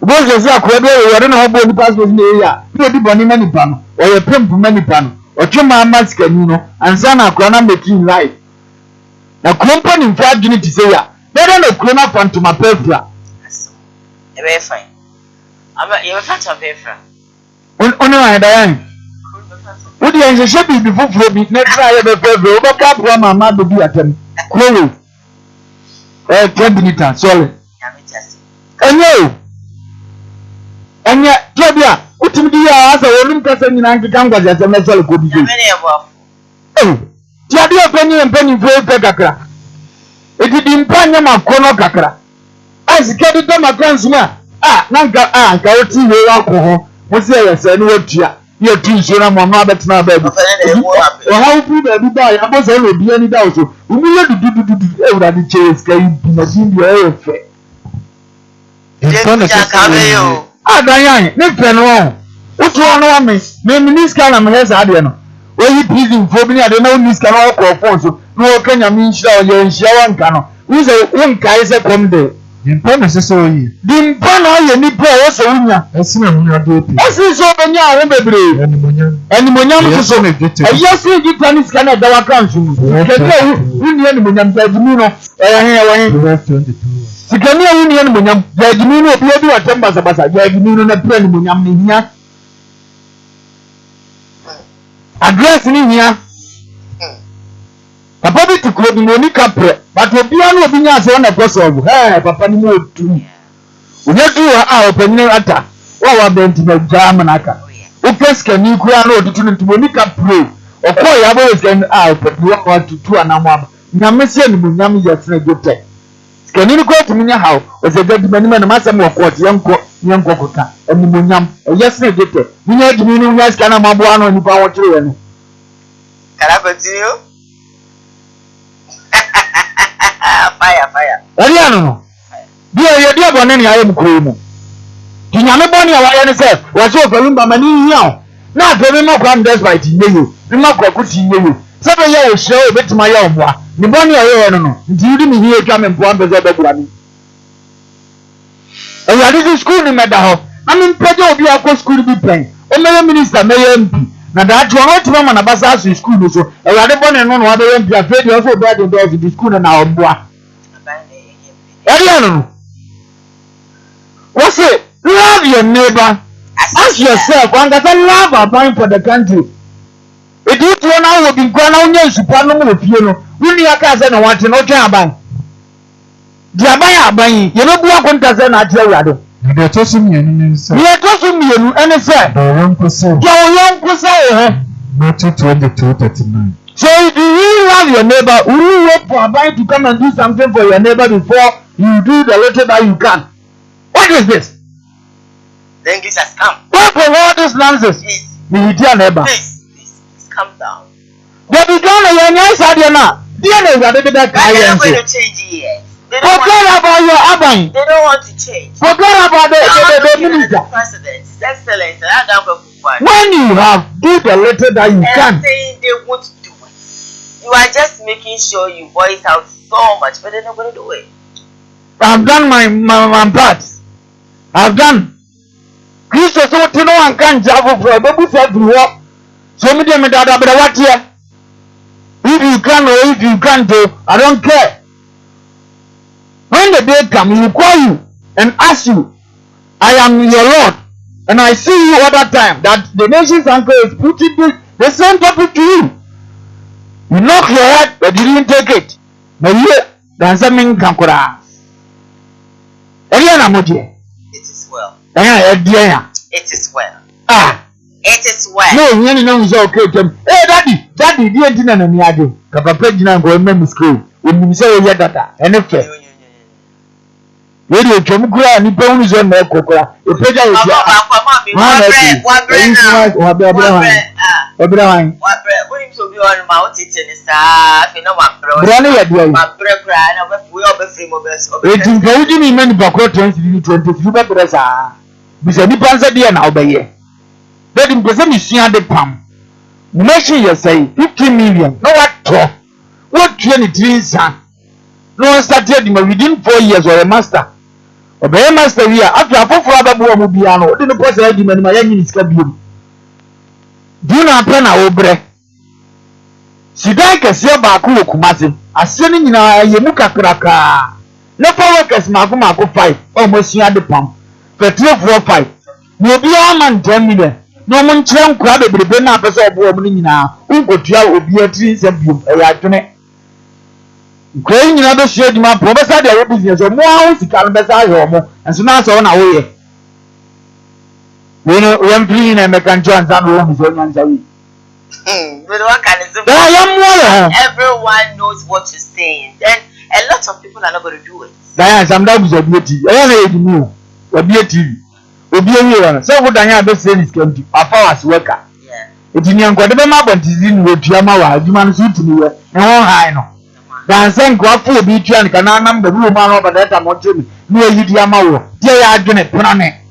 boje se akwa be yore na hobo ni passport ni ya ni odi boni mani pano o ye pempu mani pano o twema maska ni no ansa na akwa na making life na company mfa adwini ti se ya bere na kro na fantoma pefra e be fine ama ye fantoma pefra ono an da yan odi en se bi fufuro bi na try ye be pefra o be ka pro mama do bi atem kro 10 minutes sorry ya me tasi enyo enya tobia utimdi ya asa wolum kasa nyina nkika ngwaje asem sele ko bi ya me ne yebo ti ade penny fo pe kakra etidi mpanya makono kakra azike de to makansuma nanka oti we akọ mo se ye se ni wotua ye tu nso na mo no abetena baabi o ha upi baabi ba ya bo se no bi ani da so umi ye dudu ewura di chase kai bi na din bi e fe ya ka be yo adanyan ne fe no utu ono wa me minister na me hesa ade no oyi prison fo bi ni ade na minister na ko phone so no kanya mi nshira o ye nshira wa nka no uze wonka ise kom de Dimpa na sese oyi. Dimpa na oye ni pe o so unya. Esina hunya do pi. Esi so benya ho bebre. Enimonyam so me gete. Ayesi gita ni sika na da wa kan so. Kete uni enimonyam tajimi no. He 22. Sika ni uni enimonyam tajimi no obi obi watemba sabasa. Tajimi no na pe enimonyam ni hia. Address ni hia. Papa bi tukuro bi moni kapre. But obia no obi nya se na kosolve. Papa ni mo otu. Unya tu a openye ata. Wa benti na jam na aka. Ukeska ni kura no otutu ntuboni kapre. Okọ ya bo sken opedu wa tutu anamo aba. Nyamese ni munyam yesre gote. Skeni ni ko tuminya hawo. Ose gadi manima na masam wo court yanko kota. Eni munyam yesre gote. Munya gimi ni unya skana mabo ano ni pa wo kire no. Can I continue? Fire. Ariano no. Dia bone ni aye mkuru mu. Tinyame bone awaye ne se, wa so falumba mani hiao. Na atebe ma kwa despite nyeyo. Ni ma kwa kuti nyeyo. Sebe ye o hye o betima ya omwa. Ni bone aye no. Nti yudi mi hiye twa me mpo ambeze begura mi. Awade di school ni meda ho. Na mi mpede obi akọ school bi pen. O meye minister meye MP. Na da atu ono tima na basa aso school no so. Awade bone no no abe MP afedi o so bad do di school na omboa. Ariano. What's it? Love your neighbor as yourself. And that's a love abide for the country. If you turn out of the ground on your supernal of you know, we need a cousin and want to know Jaban. Jabaya, you know, what one doesn't at your ladder. They're tossing me and say, we are tossing me and it's said, Your young person. Matthew 22:39. So if you really love your neighbor, will you wait for a bite to come and do something for your neighbor before you do the little that you can? What is this? The English has come. What for all this nonsense? Please, calm down. They began a young idea now. They're not going to change yet. Forget about your Abang. They don't want to change. Forget about the minister. President, His Excellency, I don't go for fun. When you have do the little that you can. I'm saying they won't do it. You are just making sure you voice out so much, but they're not going to do it. I've done my part. I've done. Christ so to no one can travel for a baby for everywhere. So me dem that but what here? If you can or if you can't do, I don't care. When the day comes, he will call you and ask you, I am your Lord, and I see you all that time that the nation's uncle is putting the same topic to you. You knock your head, but you didn't take it. Now you dance something can cry. It is well. It is well. It is well. No, you know it's okay. Hey, daddy, dear dinner and yadu. Papa Jina go remember school. When you say your data, and if you come cry and you put on the cocoa, you put out what bread to be on mount it in the staff, you know what, bro? My bread crying over we all be free mobiles. It encouraging me many backwards 23 better. Bisa ni pansa dia na obeye. That in person you see the pam. Mention you say 15 million. No what? What 23 son? No one started him within 4 years or a master. Obey master here after a for ababu mu bia no. Didn't post the man my yin is kabium. Do not pen a obre. Sidai kese ba ku okumase. Aseni nyina ye mu kakraka. No power workers mako 5 almost see the pam. Petrol 4-5. No be a man 10 million. No man chan crab a baby na person of woman now. Uncotia will be a tree and boom a yatone. Growing in other shade my professor their business or more to calm beside homo and so now so on away. When clean and make and chance and home is on Yanzawi. Everyone knows what you're saying. Then a lot of people are not going to do it. Diane, some dogs are beauty. I don't know. Obi TV obi ewe so go dan ya be say this can do powers worker eti ni anko de be ma bontizi ni otua ma wa aduma no so tumi we e ho hai no dan sen ko afu obi tua ni kana nam be ru ma no ba data mo temi ni oyi di ama wo die ya adwene pranane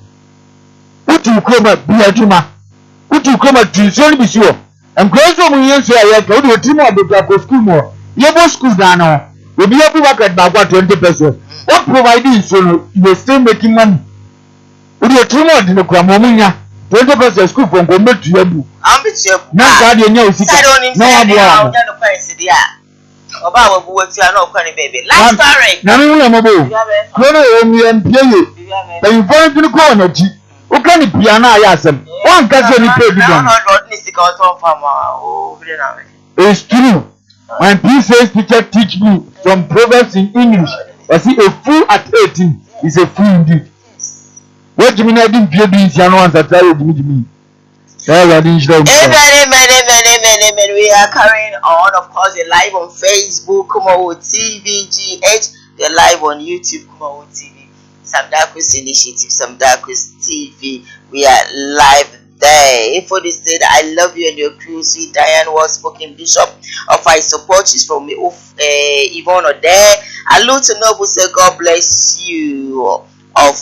utu kroma bi aduma utu kroma tuso ni bisi wo enko so mu yen so ya ka o de timi obi ka ko school mo ye bo school dan no will be able to work at about 20%. What providing so you still making money? With your 2 months in the Kramonia, 20% school from Gombe to Yabu. I'm with you. Now, I don't know. About what you are not funny, baby. Last story. No, the important corner. Who can it be an eye? One cousin it's true. My PCS teacher teach me some proverbs in English. I see a fool at 18 is a fool indeed. What do you mean I didn't pay these young ones that I would me? Amen. We are carrying on, of course, we're live on Facebook, KUMAWOOD TV, GH. We're live on YouTube, KUMAWOOD TV. Sam Darkus Initiative, Sam Darkus TV. We are live there. For this day, I love you and your crew. Sweet Diane was spoken Bishop of I support. She's from Yvonne Ode. Alute to Noble say God bless you. Of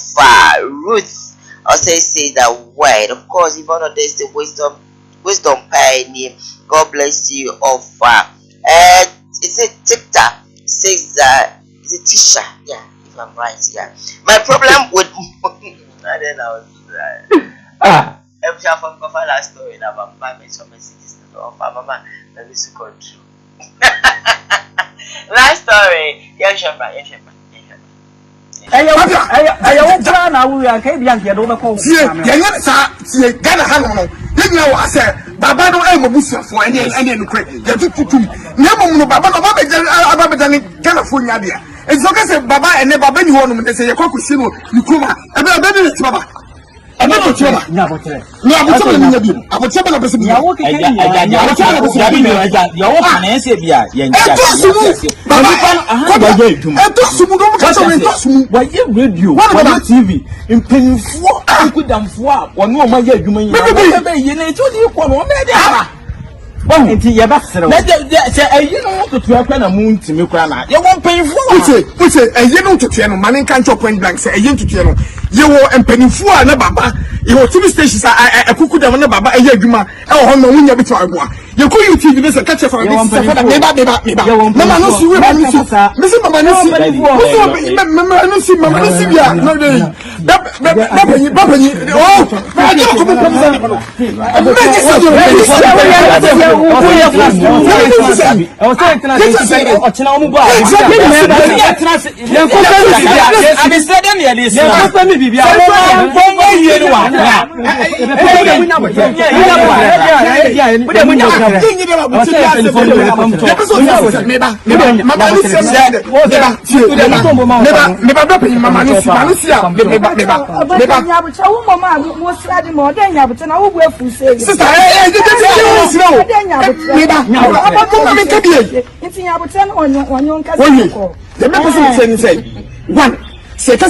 Ruth. I say the word. Of course, Yvonne Ode is the wisdom pioneer. God bless you. Of is it TikTok? Says is it Tisha? Yeah, if I'm right. Yeah. My problem with I don't know. I'm sure from the last story about my messages of Mama. Let me see control. Last story. Yes, Shamba. I won't plan. I will can't be here. Don't call. See, Ghana Hano. You know, I said, Baba don't ever miss for any crate. You took to never Baba, California. It's okay, say Baba and never been one. They say, you could see you come. I'm not a baby, Baba. I'm not a child. No, I'm a child of the you're walking. TV in penny for I could damn swap or no, my year, you may you know to track a moon to me, Crana. You won't pay for it. A year to channel, money can't chop point blank, say a year to channel. You were and penny for a Baba. You were TV stations. I could have a Baba a year, you might. Oh, no, when you're between you could you TV this a catcher for Mama, no, see, Mr. Mama, no, see, Mama, see, yeah, no, one,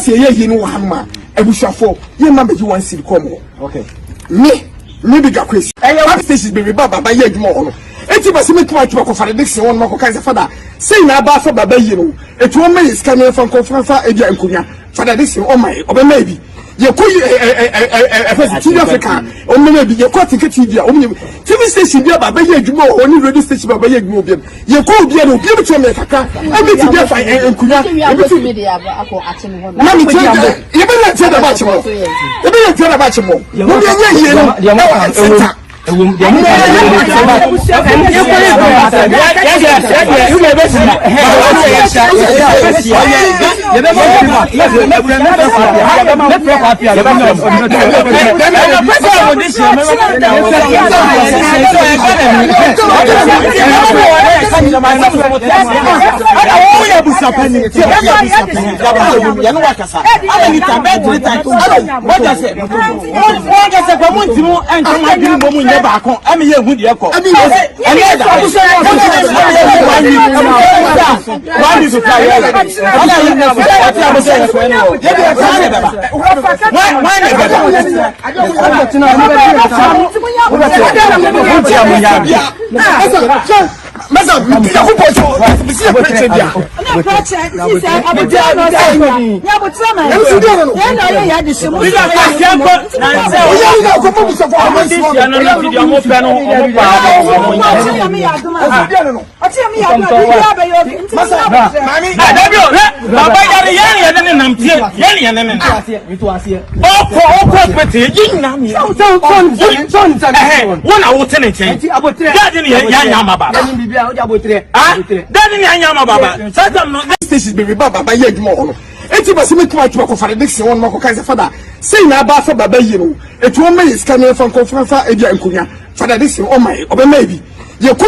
say, you know, Hamma, I wish for you, number you want to see come. Okay. Maybe got question. I have station baby Baba by yet more. It was a make my talk of a diction on Moko Kaiser father. Say now about for Baba, you know, it won't make scanning from Conference Edia and Kunya. Father, this is my or maybe. You could Africa, or maybe you're quite a TV station, Baba, you more only radio station Baba Yagubian. You could be able to make a car. I mean, to be a fine and Kunya. Let me tell you, you better tell about you more. You better tell about you more. You know, I mean, you're good. I mean, masa ya ko pocho bisi ya preche dia na preche sisi abuja no say ya abuja na ya na ya de shemu ya ya ko na se o ya na ko mo so for mo so ya no no video mo pe no o mo pa o ya mi ya duma o ti mi ya duma ya be yo masa mami na da bi o baba ya ne nam tie ya ne mi to ase o ko pete yin na mi so wona wo tene chen daddy ni ya nya ma baba bibia o ja botre daddy ni ya nya ma baba sadam no station be baba ye adwuma ho no enti basi me kuma ko fare dixon won mako kan se fada sei na ba fa baba yi no etu o me scan fa konferensa e dia nkunya fada dixon o mai o be mai bi ye ko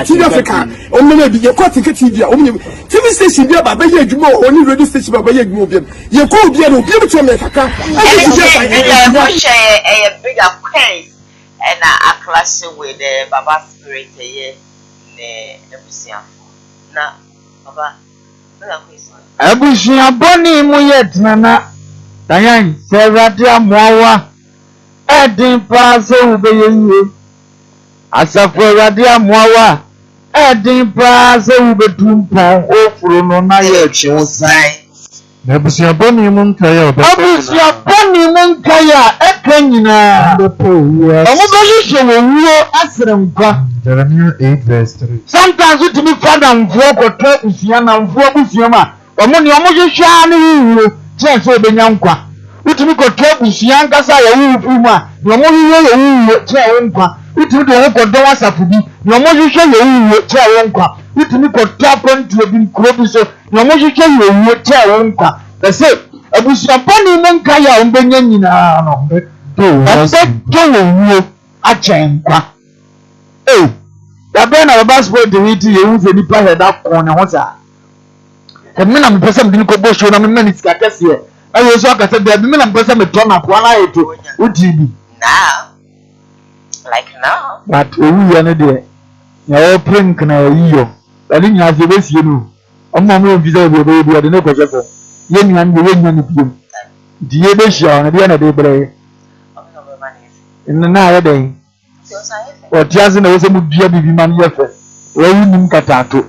TV Africa o me bi ye ko ticket dia o me TV station dia baba ye adwuma o ni radio station baba ye adwuma obi ye ko obi no obi to me kaka e share a bigger case and a class with the baba spirit here ne ebusia na baba na question ebusia boni mu yetna tayan serati amowa edin paase ubeye asafo radi amowa edin paase ubetumpa ofuro no na ye chiosai Ebusia boni mu nkaya obe. Ebusia boni mu nkaya ekanyina. Omo beli shewo asrempa. Jeremiah 8:3. Sometimes you me father mvuo koto usia na mvuo busia ma. Omo ni omo hwehwa ne yiwo. Chese obenya nkwa. Utumi koto busia nkasa ya wufu ma. Ni omo hwehwa ya wuwo che nkwa. Utumi de kodo wasafu bi. Ni omo hwehwa ya wuwo che nkwa. Utumi koto apon obi nkrobi so. Na mo hwehwe yewu che wo nkwa se abusia bani ne nka ya ombenya nyina no to wo a chenkwa da be na baba sport de witi yewu se nipa heda kon ne ho sa me na mpesa mdini ko bosho na me mani sika kese ayo so akase da me na mpesa me tona ko na yeto udibi now but owu ya ne de ya o prank na yiyo ali nya se besie no ọmọ mi visa obi obi ade ne kwaje fo ye nyan ye nyan biom di ye be sha na dia na de bre na ya de o tiaze na wo se mu dua bibi man ye fe wo yi nim katato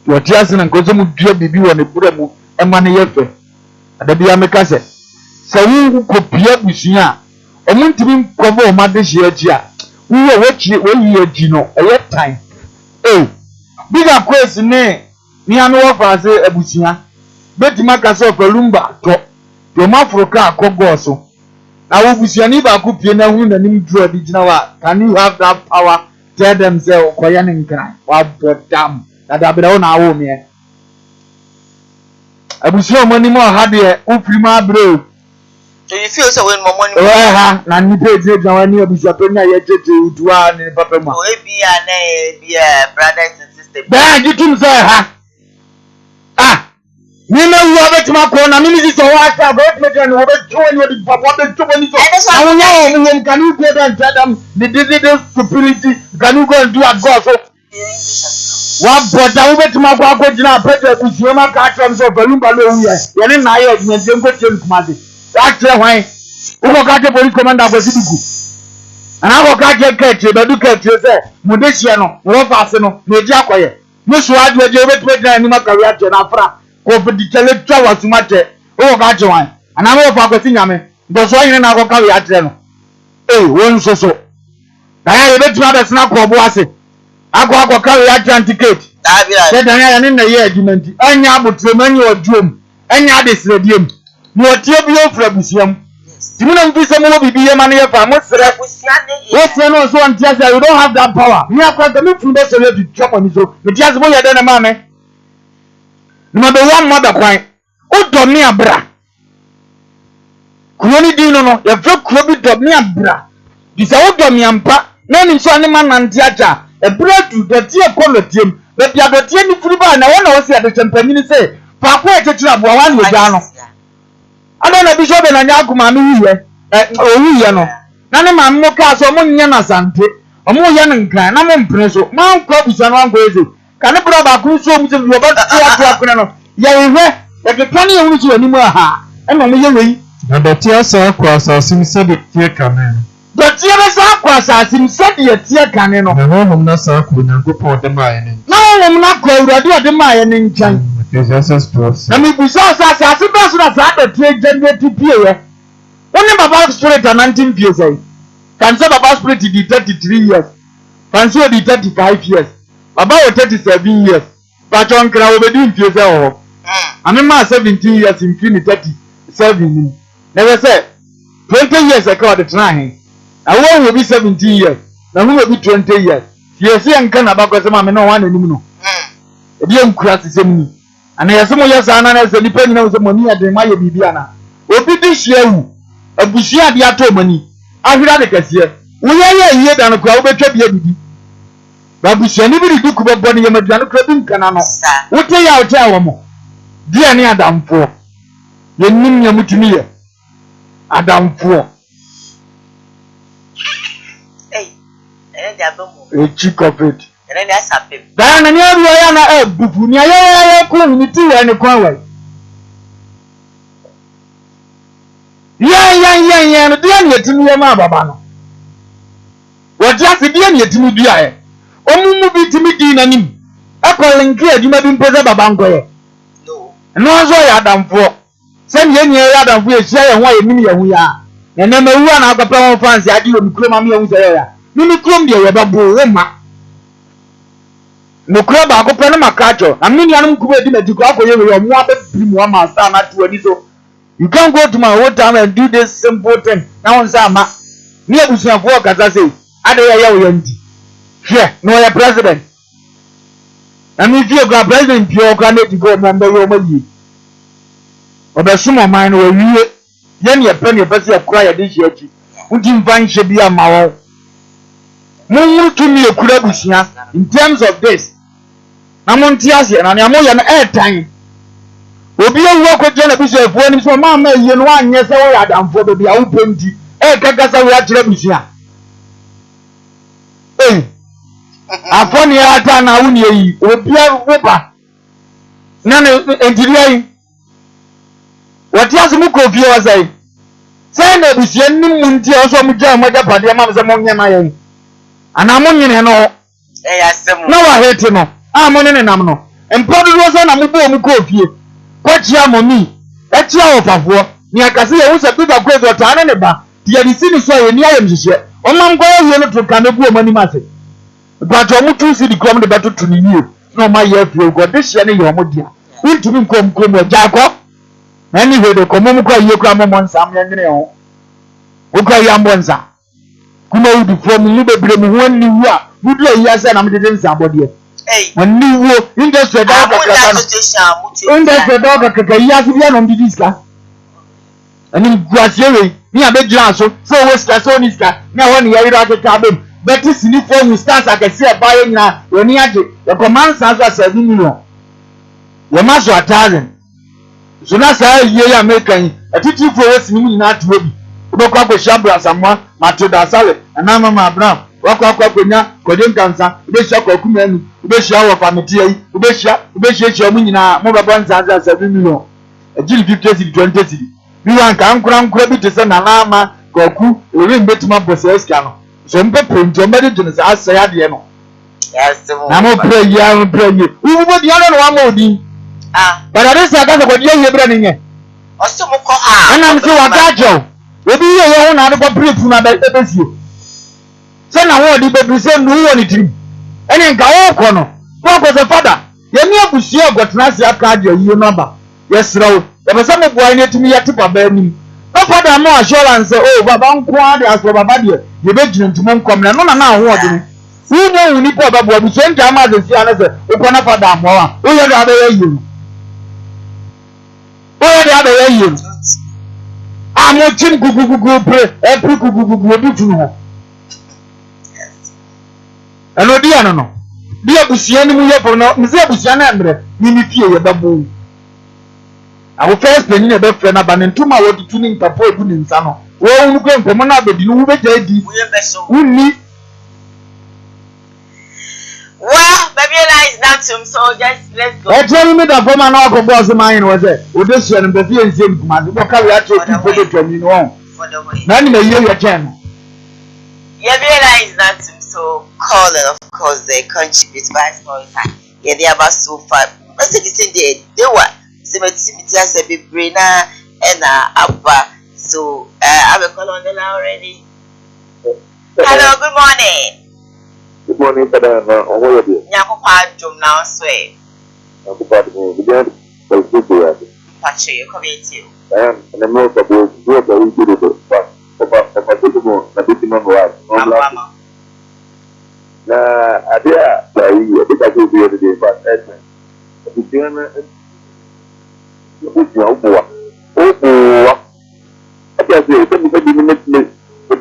o tiaze na ko se mu dua bibi wo ne bure mu e man ye fe ada bia me ka se wu ko pia busua o mu ntimi nkobo o ma de hye aji a wo yi aji no e ye time biga kwesi ne ni anu wo fa se abusia betima ka se ofalumba to mafroka akogo so na wo busia ni ba ko pie na hu na nim dro bi gina wa can you have that power tell them say okoya ne nkran wa bodam na da be na wo me abusia mo ni mo ha de ufrima bro so you feel so when money ha na ni page na wa ni abusia pe na ye tete udua ni papa ma o ebia na ebia brothers and sisters ba gitum say ha Nina wo betima ko na mimi si so wa ta go betima no be join wo di papa be to ni so awon ya o mo can you go and tell them the security can you go and do at God so wa boda wo betima ko akogina pete kusie ma ka tram so balumba lo wu ya ne na ya adwumente nko tiem kumade wa tre hwan wo ka te police commander go sidiku ana ko ka je kete be du kete se mo de hie no wo fa ase no me di akoye mo so adwo je betima ni ma ka wi ate na fra ko fidi chele twa wasumate o ka chewan ana mo fa kwati nyame do so yin na ko ka ya atre no won so so da ya betima be sna ko bo ase akọ ka ya atre ticket se da ya ne na ye adimenti anya abotre mani oduom anya de srediem mo tie bi ofra busiam timi na mfi se mo bibi ye mane ye fa mo sre wo se no so antia say you don't have that power me akọ ka me fun be so le di chop ni so me dia se mo ye de na ma me number one mother kwan o do me abra kuoni di no ye fe kuo bi do me abra di se o do me ampa na ni so ani ma nante aja e bra du de tie kolotiem be bia do tie ni furu ba na wona wo se ade champani ni se pa ko e tetira bo wa ni oja no ada na bi so be na nya akuma no wiye o wiye no na ne ma mo ka so mo nya na sante o mo ye nkan na mo mpre so ma nkwa busa no ankwa eze kane bro ba ku so mu se bi oba tu akuna no ya ehwe e ke tani e wuru so ani mu ha e no mo ye wei na betia so akwa so sim se de tie kamen But you ever saw Quasas himself, your tear cannon. Na honhom na saa ko Nyankopɔn de maa yɛn. Na honhom na ko awurade de maa yɛn nkyɛn. Ecclesiastes 12. Na me bisa asase bɛso na saa da tie generate pie yɛ. Woni baba spirit 19 pie sɛ. Kan say baba spirit di 33 years. Kan say di 35 years. Baba wo 37 years. But on kra wo be di pie sɛ ho. Ame ma 17 years in 37. Never say 20 years ago the trying. I will be 17 years. Now who will be 20 years? You see, and can about because I'm no one anymore. A young class is in me. And I have some years and as a depending on the money at the Maya Bibiana. Or be this year, a bushia the ato money. I will have a cashier. We are here than a crowd better be a baby. But we shall never do Kuba Bonnie and Madame Clubbing Canano. What day I'll tell them? Dear near Adam for. You mean your mutineer. Adam for. A chick of it. And that's happy. Then I never Bufunia community and a conway. Yeah, dear, to me, Mababano. What just the dear to me, dear? Only be to me, Dina. Apple and clear, you may be present Babanko. No. No, so Adam for. Send ye near Adam, we share and why we are. And then one out of the fancy, I do Kromamia area. Mimi Columbia, we babu Roma. No crab, I go Panama catcher. I mean, I'm going to go for you. One master, not to any so. You can't go to my old town and do this simple thing. Now, Sama, near to some work, as I say, I don't know. Here, no, your president. And if you got president, you're going to go remember your money. Or the summer mine will you, then your penny of cry this year. Would you find should be a mouth? Move to me a Kurabusia in terms of this. I'm on Tiasia and I'm on air time. We'll be a walk with Jenna when it's from Mamma, you know, and yes, I am for the open tea. Kagasa, we are Television. Eh, upon your Atana Uni, will be a whopper. None of engineering. What does Muko view say? Send a Busian Munti also Mujamaka Padiamas among them. And I'm on you know. No, I hate you. I'm on an amno. And probably was on a Muko. What yam on me? That's your of near Cassia was a bit of great water and a bar. The Adicini saw near him this year. Oh, I'm going to Canabu money massive. But I want to see the common battle to you. No, my year, you got this year, your modia. Will to come, Jacob? Anyway, the Komuka, you come on some young girl. Okay, Yambonza. KUMAWOOD from Libre when you are. Good lay, yes, and I'm getting somebody. When you were in the dog, on the disca. And in Guasieri, near the Johnson, so was Casoniska, now when you are at the cabin. But this uniform starts like a sea buying now, when you had the command sounds as a million. Your master are thousand. So that's how you are making a teaching for us in not to be. Walk up with Shabra, someone, Matilda Salad, and I'm my brown. Walk up with ya, Codin Cancer, Bishop of Kuman, Bishop of Amity, Bishop Yamina, Mobile Bonds as a million. A Jill 50 20. You want come crown credit to send an armor, Goku, a ring bit my possess canoe. Some people in Jomadins as say at the end. Yes, I'm a prayer, I'm praying. Who would the other one more be? But I just got what you're running in. Or some more. And I'm so a gajo. Maybe you own out of a brief from a better you. Send a word, but we send no one it. And then go corner. What was the father? You never to see got Nasia card your number. Yes, Row. There was some boy near to me at Tipa Bernie. No father more assurance, oh, Babam Quad as for Babadia. You bet you to Mom come. No, now, what? Who know we need to have a same time as the Siana, open up a damn more. Who are the other you? Who are the other you? I'm not chin go pray, every go to know. And no dear no. Dear Busian, we have for no, Mr. Busian, Mimiki, a babu. Our first penny a bed friend abandoned to my water tuning Papa in Sano. Well, we came from another, you will be we need. Well, baby, is not him, so just let's go. I tell me that from an alcohol boss of mine was it. With this and the fear and same command. What can we actually put it from you on? For the way. None may hear your channel. call and of course they contribute by story time. Yeah, they are so far. But they say they were cemetery as a big brainer and abba. So I will call on the line already. Hello, good morning. Good morning, Pada. How are you? Nyakupa Jum now sway. Nyakupa Jum. Again, thank you. Patrick, you come here too. And I'm not supposed to do it. But I did. I could be able to do but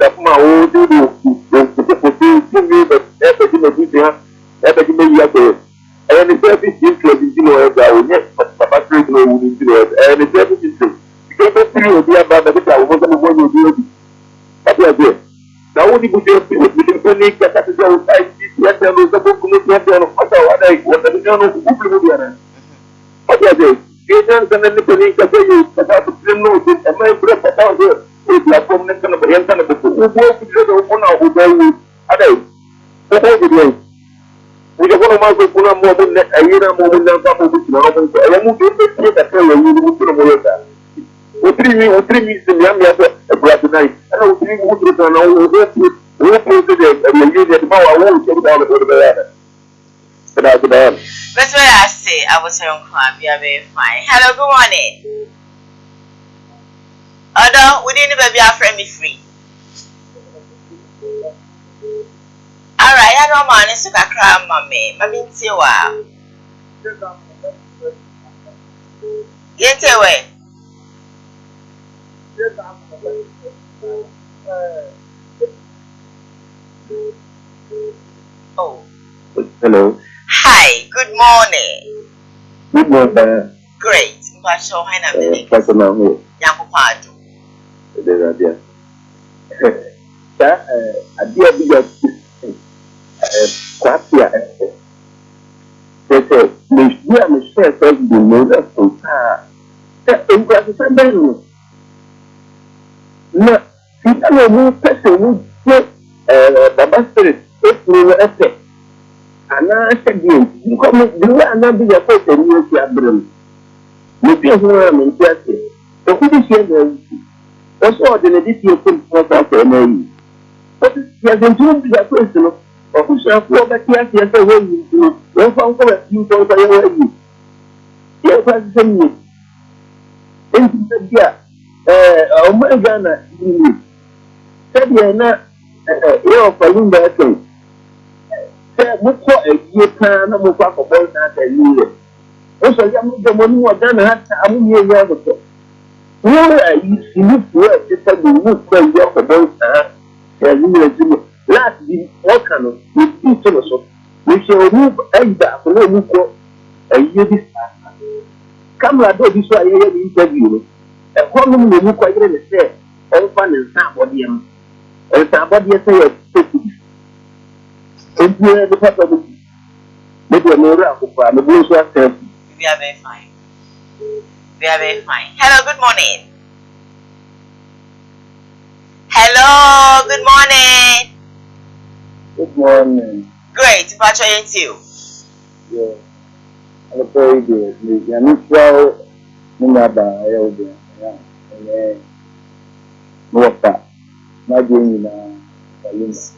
now only put your people with the panic that is outside what the agents and the panic that you have to know a man breath out here with platform next to the Brian who work with the owner who go we are going to make a more than a year more than some of the or 3 weeks in young as a brother night. I don't think what you can all work with president and you get power won't take down the but that's bad. That's what I say. I was saying, you are very fine. Hello, good morning. Although we didn't even be our friend free. Alright, I don't mind. It's a crime, mommy. Mammy, see what? Get away. Oh. Hello. Hi, good morning. Good morning. Great. Mbasho, hi na mene. Nyankopado. Idea. That idea bigger kwatia. They we are share the model for that in Brazil. No, people who person who Baba Spirit, if we were a pet. And I said, you come with the way I'm not being a person who is your brain. You feel who I'm in Chelsea. So who is your also, the edition of the name. But he has improved the question of who shall go back here as a way you do. Don't found for a few times I wear you. Here was the same. Into the year. Oh my Ghana, said you're not a balloon that thing. Said, look for a year time, I'm going to both that a year. Also, young the money was done at a year ago. Where are you look for it? It's a good for your both last week, what kind of people we shall move either for no look a year this time. Come, I don't be so I hear the interview. A column will look quite in the set, all fun and somebody and somebody say, if you have the pepper, maybe a miracle for the bush was we are very fine. We are very fine. Hello, good morning. Hello, good morning. Good morning. Great, Patrick, and you. Yeah, I'm very good. I'm well, no matter Mopa, my game is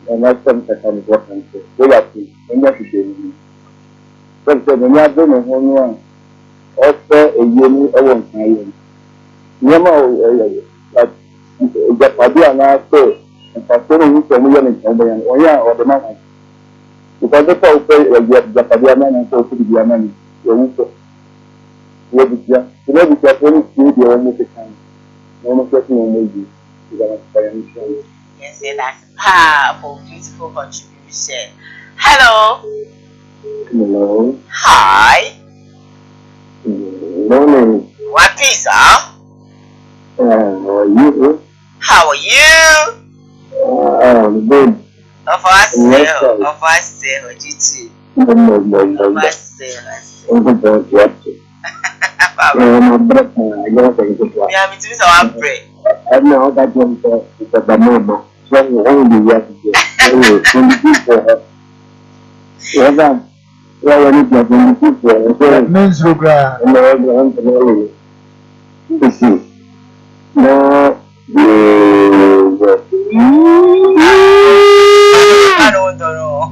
and that's something I'm working to. They are free, and that's the game. But the other one also a year I won't try him. Yama, like the Padia and I say, and Pastor who's a million in China, or yeah, or the man. Because the Paul say, the Padia man and so to the man, what is that? You know, because when you do the only time, no one gets no maybe. Yes, that's powerful, beautiful contribution. Hello. Hello. Hi. Morning. What pizza? How are you? How are you? Good. Of us, GT. Of us, yeah, me too. So I'm brave. I know that one is a banana. So only yes. Men's program. I don't know.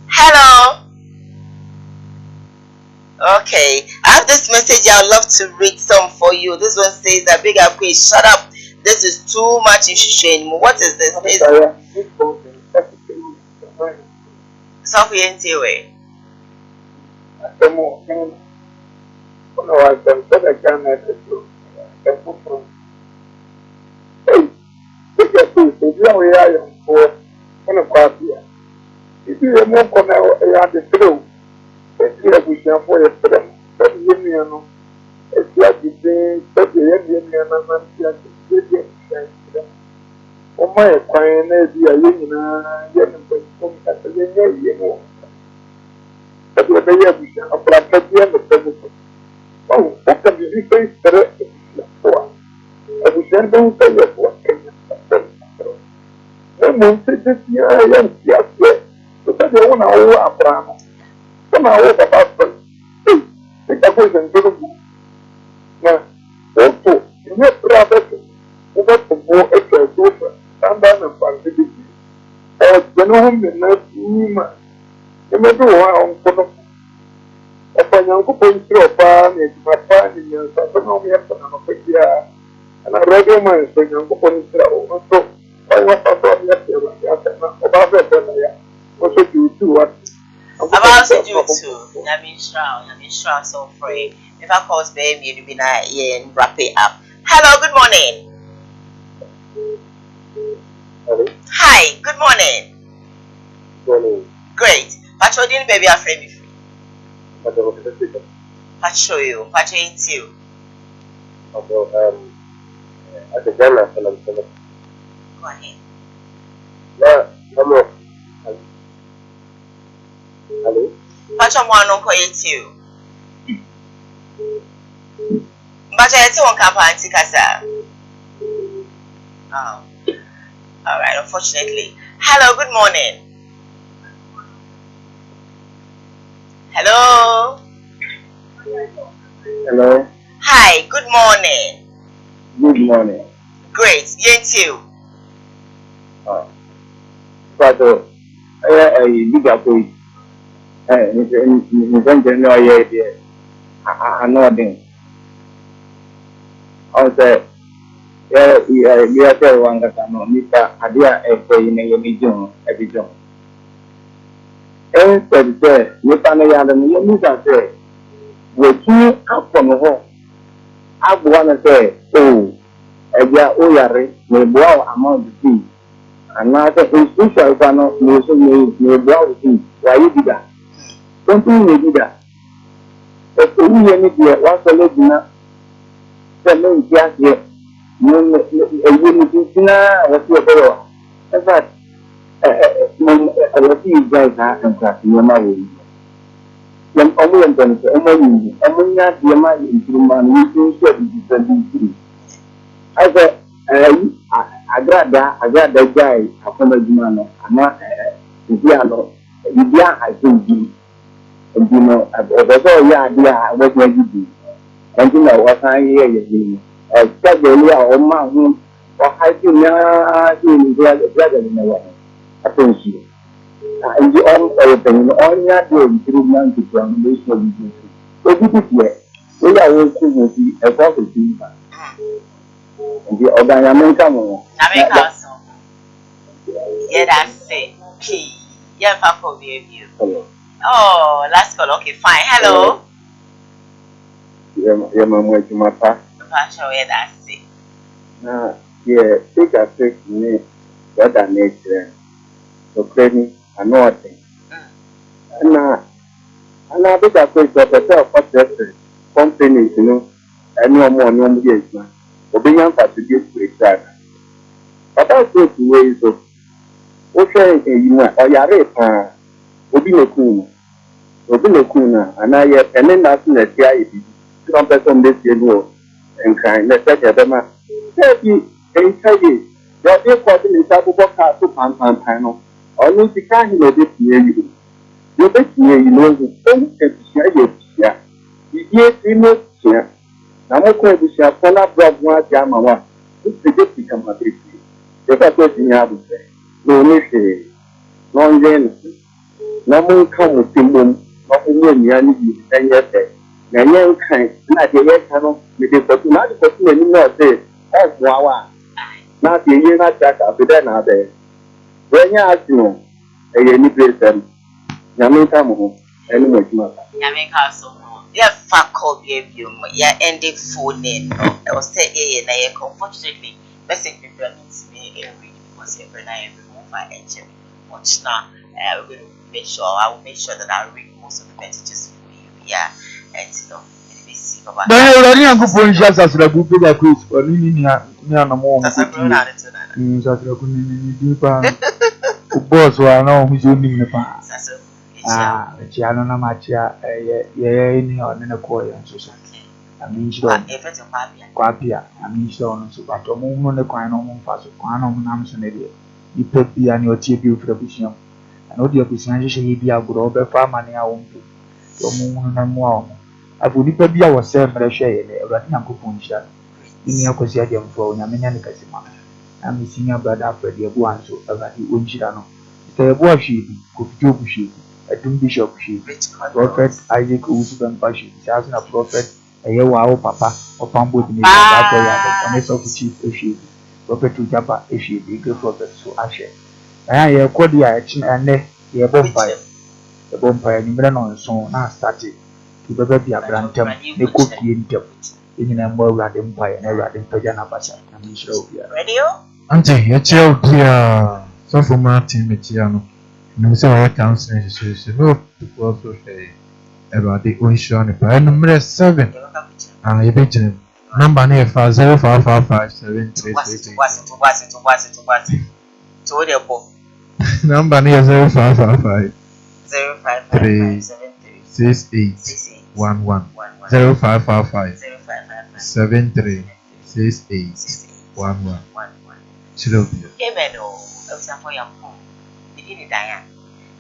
Hello. Okay, I have this message I'd love to read some for you. This one says that big up, please shut up. This is too much in What is this? Sophie NTWay. If you are more from the through, it's like we can for a friend, but you know, it's like you say, but the Indian and oh, my fine, maybe a young but you know, but what they have a black at the end of the oh, what can you say? I was sent down to your work. No one said that you are young, yes. But they want to over a brand. Come out about the government. Now, also, you have to over to more extra social standard and facility. Or general minister, you may do on for a young couple through a pan, it's my pan in your autonomy and a regular man, so young couple through. So, I want to yesterday about that. Also, you do what? About to do too. Yamisha, so free. If I call baby, you'll be nice and wrap it up. Hello, good morning. Hello. Hi, good morning. Good morning. Great. Patrol didn't baby afraid me free. Patrol you, patrol it you. At the Ghana, Go ahead. Hello. Hello. Patrol one on it you. Patrol it on campaign Kasa. Oh. Alright, unfortunately. Hello, good morning. Hello. Hello. Hi, good morning. Good morning. Great, yes you. But I big up with I know them. Also, we are one that no Mr. Adia in a medium, a vision. And said, we found a young Mr. say, we can't up from the home. I want to say, oh, a year older, may blow among the sea. And now the institution cannot may blow the sea. Why you do that? Something may do that. If we need to once a little, the main gas yet. A unity now, what's your better? In fact, I will see you guys and crack your money. Young Owen, among that, your money is human, you can share it. I said, agrada guy akoma juma no ama bibia no bibia ajeji ndino obodo ya dia obodo gidi ndino wasan ye schedule a o ma hu o haji na ni dia ni wa atonsi ndi on on ya de improvement to transformation o gidi ye o ya wo ku wo bi e ko ko ti ba ndi organization mo America so yeah that's it p yeah for you oh last call okay fine hello yeah mama jumapa show yeah that's it yeah take a take me what I need so clearly I know what thing and I think I could get a first companies you know and no more yes man obeying for to get to but I think ways of okay you or yare obi no kuna and I and then that's the CID some person this year go and kind let's take them say and tell you that they for the table car to pan only the kind of this year you bet you know the thing is yeah you see yeah na mo ko bi sia kola blog wa ja ma wa it's just become a bit the fact that you have to no ni se no ngen na mo kan mo timbom na ko ni ani bi enye se na yen kan na de ye kan no me de ko na de ko ni no se o wa wa na de ye na ja ka be de na be we nya asino e ye ni present na me ka mo eni mo juma America so yeah fuck up you yeah ending phone in I was say yeah na yeah unfortunately message me me every because every night every move I enter watch now we're going to make sure I will make sure that I read most of the messages for you yeah and you know it be see about then you already have to point just as the group that quiz for ni na mo that's a brother just like ni deeper boss wa na o mu ni pa that's a chiano na machia ye ni o ne ko ye nso aminjiro kwa pia aminjiro no so bato mu ne kwan no mu fa so kwan no mu nam so ne de ipe bia ni o tie bi ofra busiam na o de busiam hye bi agoro o be fa mane a wo mpi to mu na mu a o abu nipa bia wo se mre hwe ye ne awrade yankopon hia ni akosi ade mfo nyamenya ne kasima na misinya brother afredi ebu anso awrade onjira no se ebu ahwe bi ko fjo bu hwe Adum Bishop she Prophet Isaac Usuban Pashi, Sasna Prophet Ayawao Papa, or Pambo de Mika, Honest of Chief Eshi, Prophet Ujapa Eshi, the great prophet so Ashe. I hear Cordia and the bonfire, Nimran song now started to be a grantum, the cook in in a more rad empire and a rad in Pajana Basa, and show radio. Auntie, your child, dear, so for Martin Metiano. No say I can't say no to also say about the ocean by number 7 you bet number near 05557338 number near 0555 36811 0555 736811 Chilobia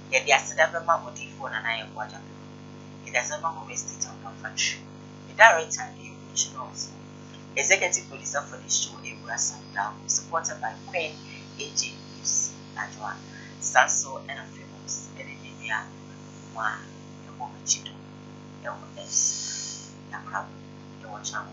yeah, the accident of my phone and I am watching. It doesn't matter who is state of country. The director, the original executive producer for the show, Abraham Down, supported by Queen AJUC, Ajwa, Sanso, and a famous engineer, one, the Momichido, LS, Yakram, the Watcham.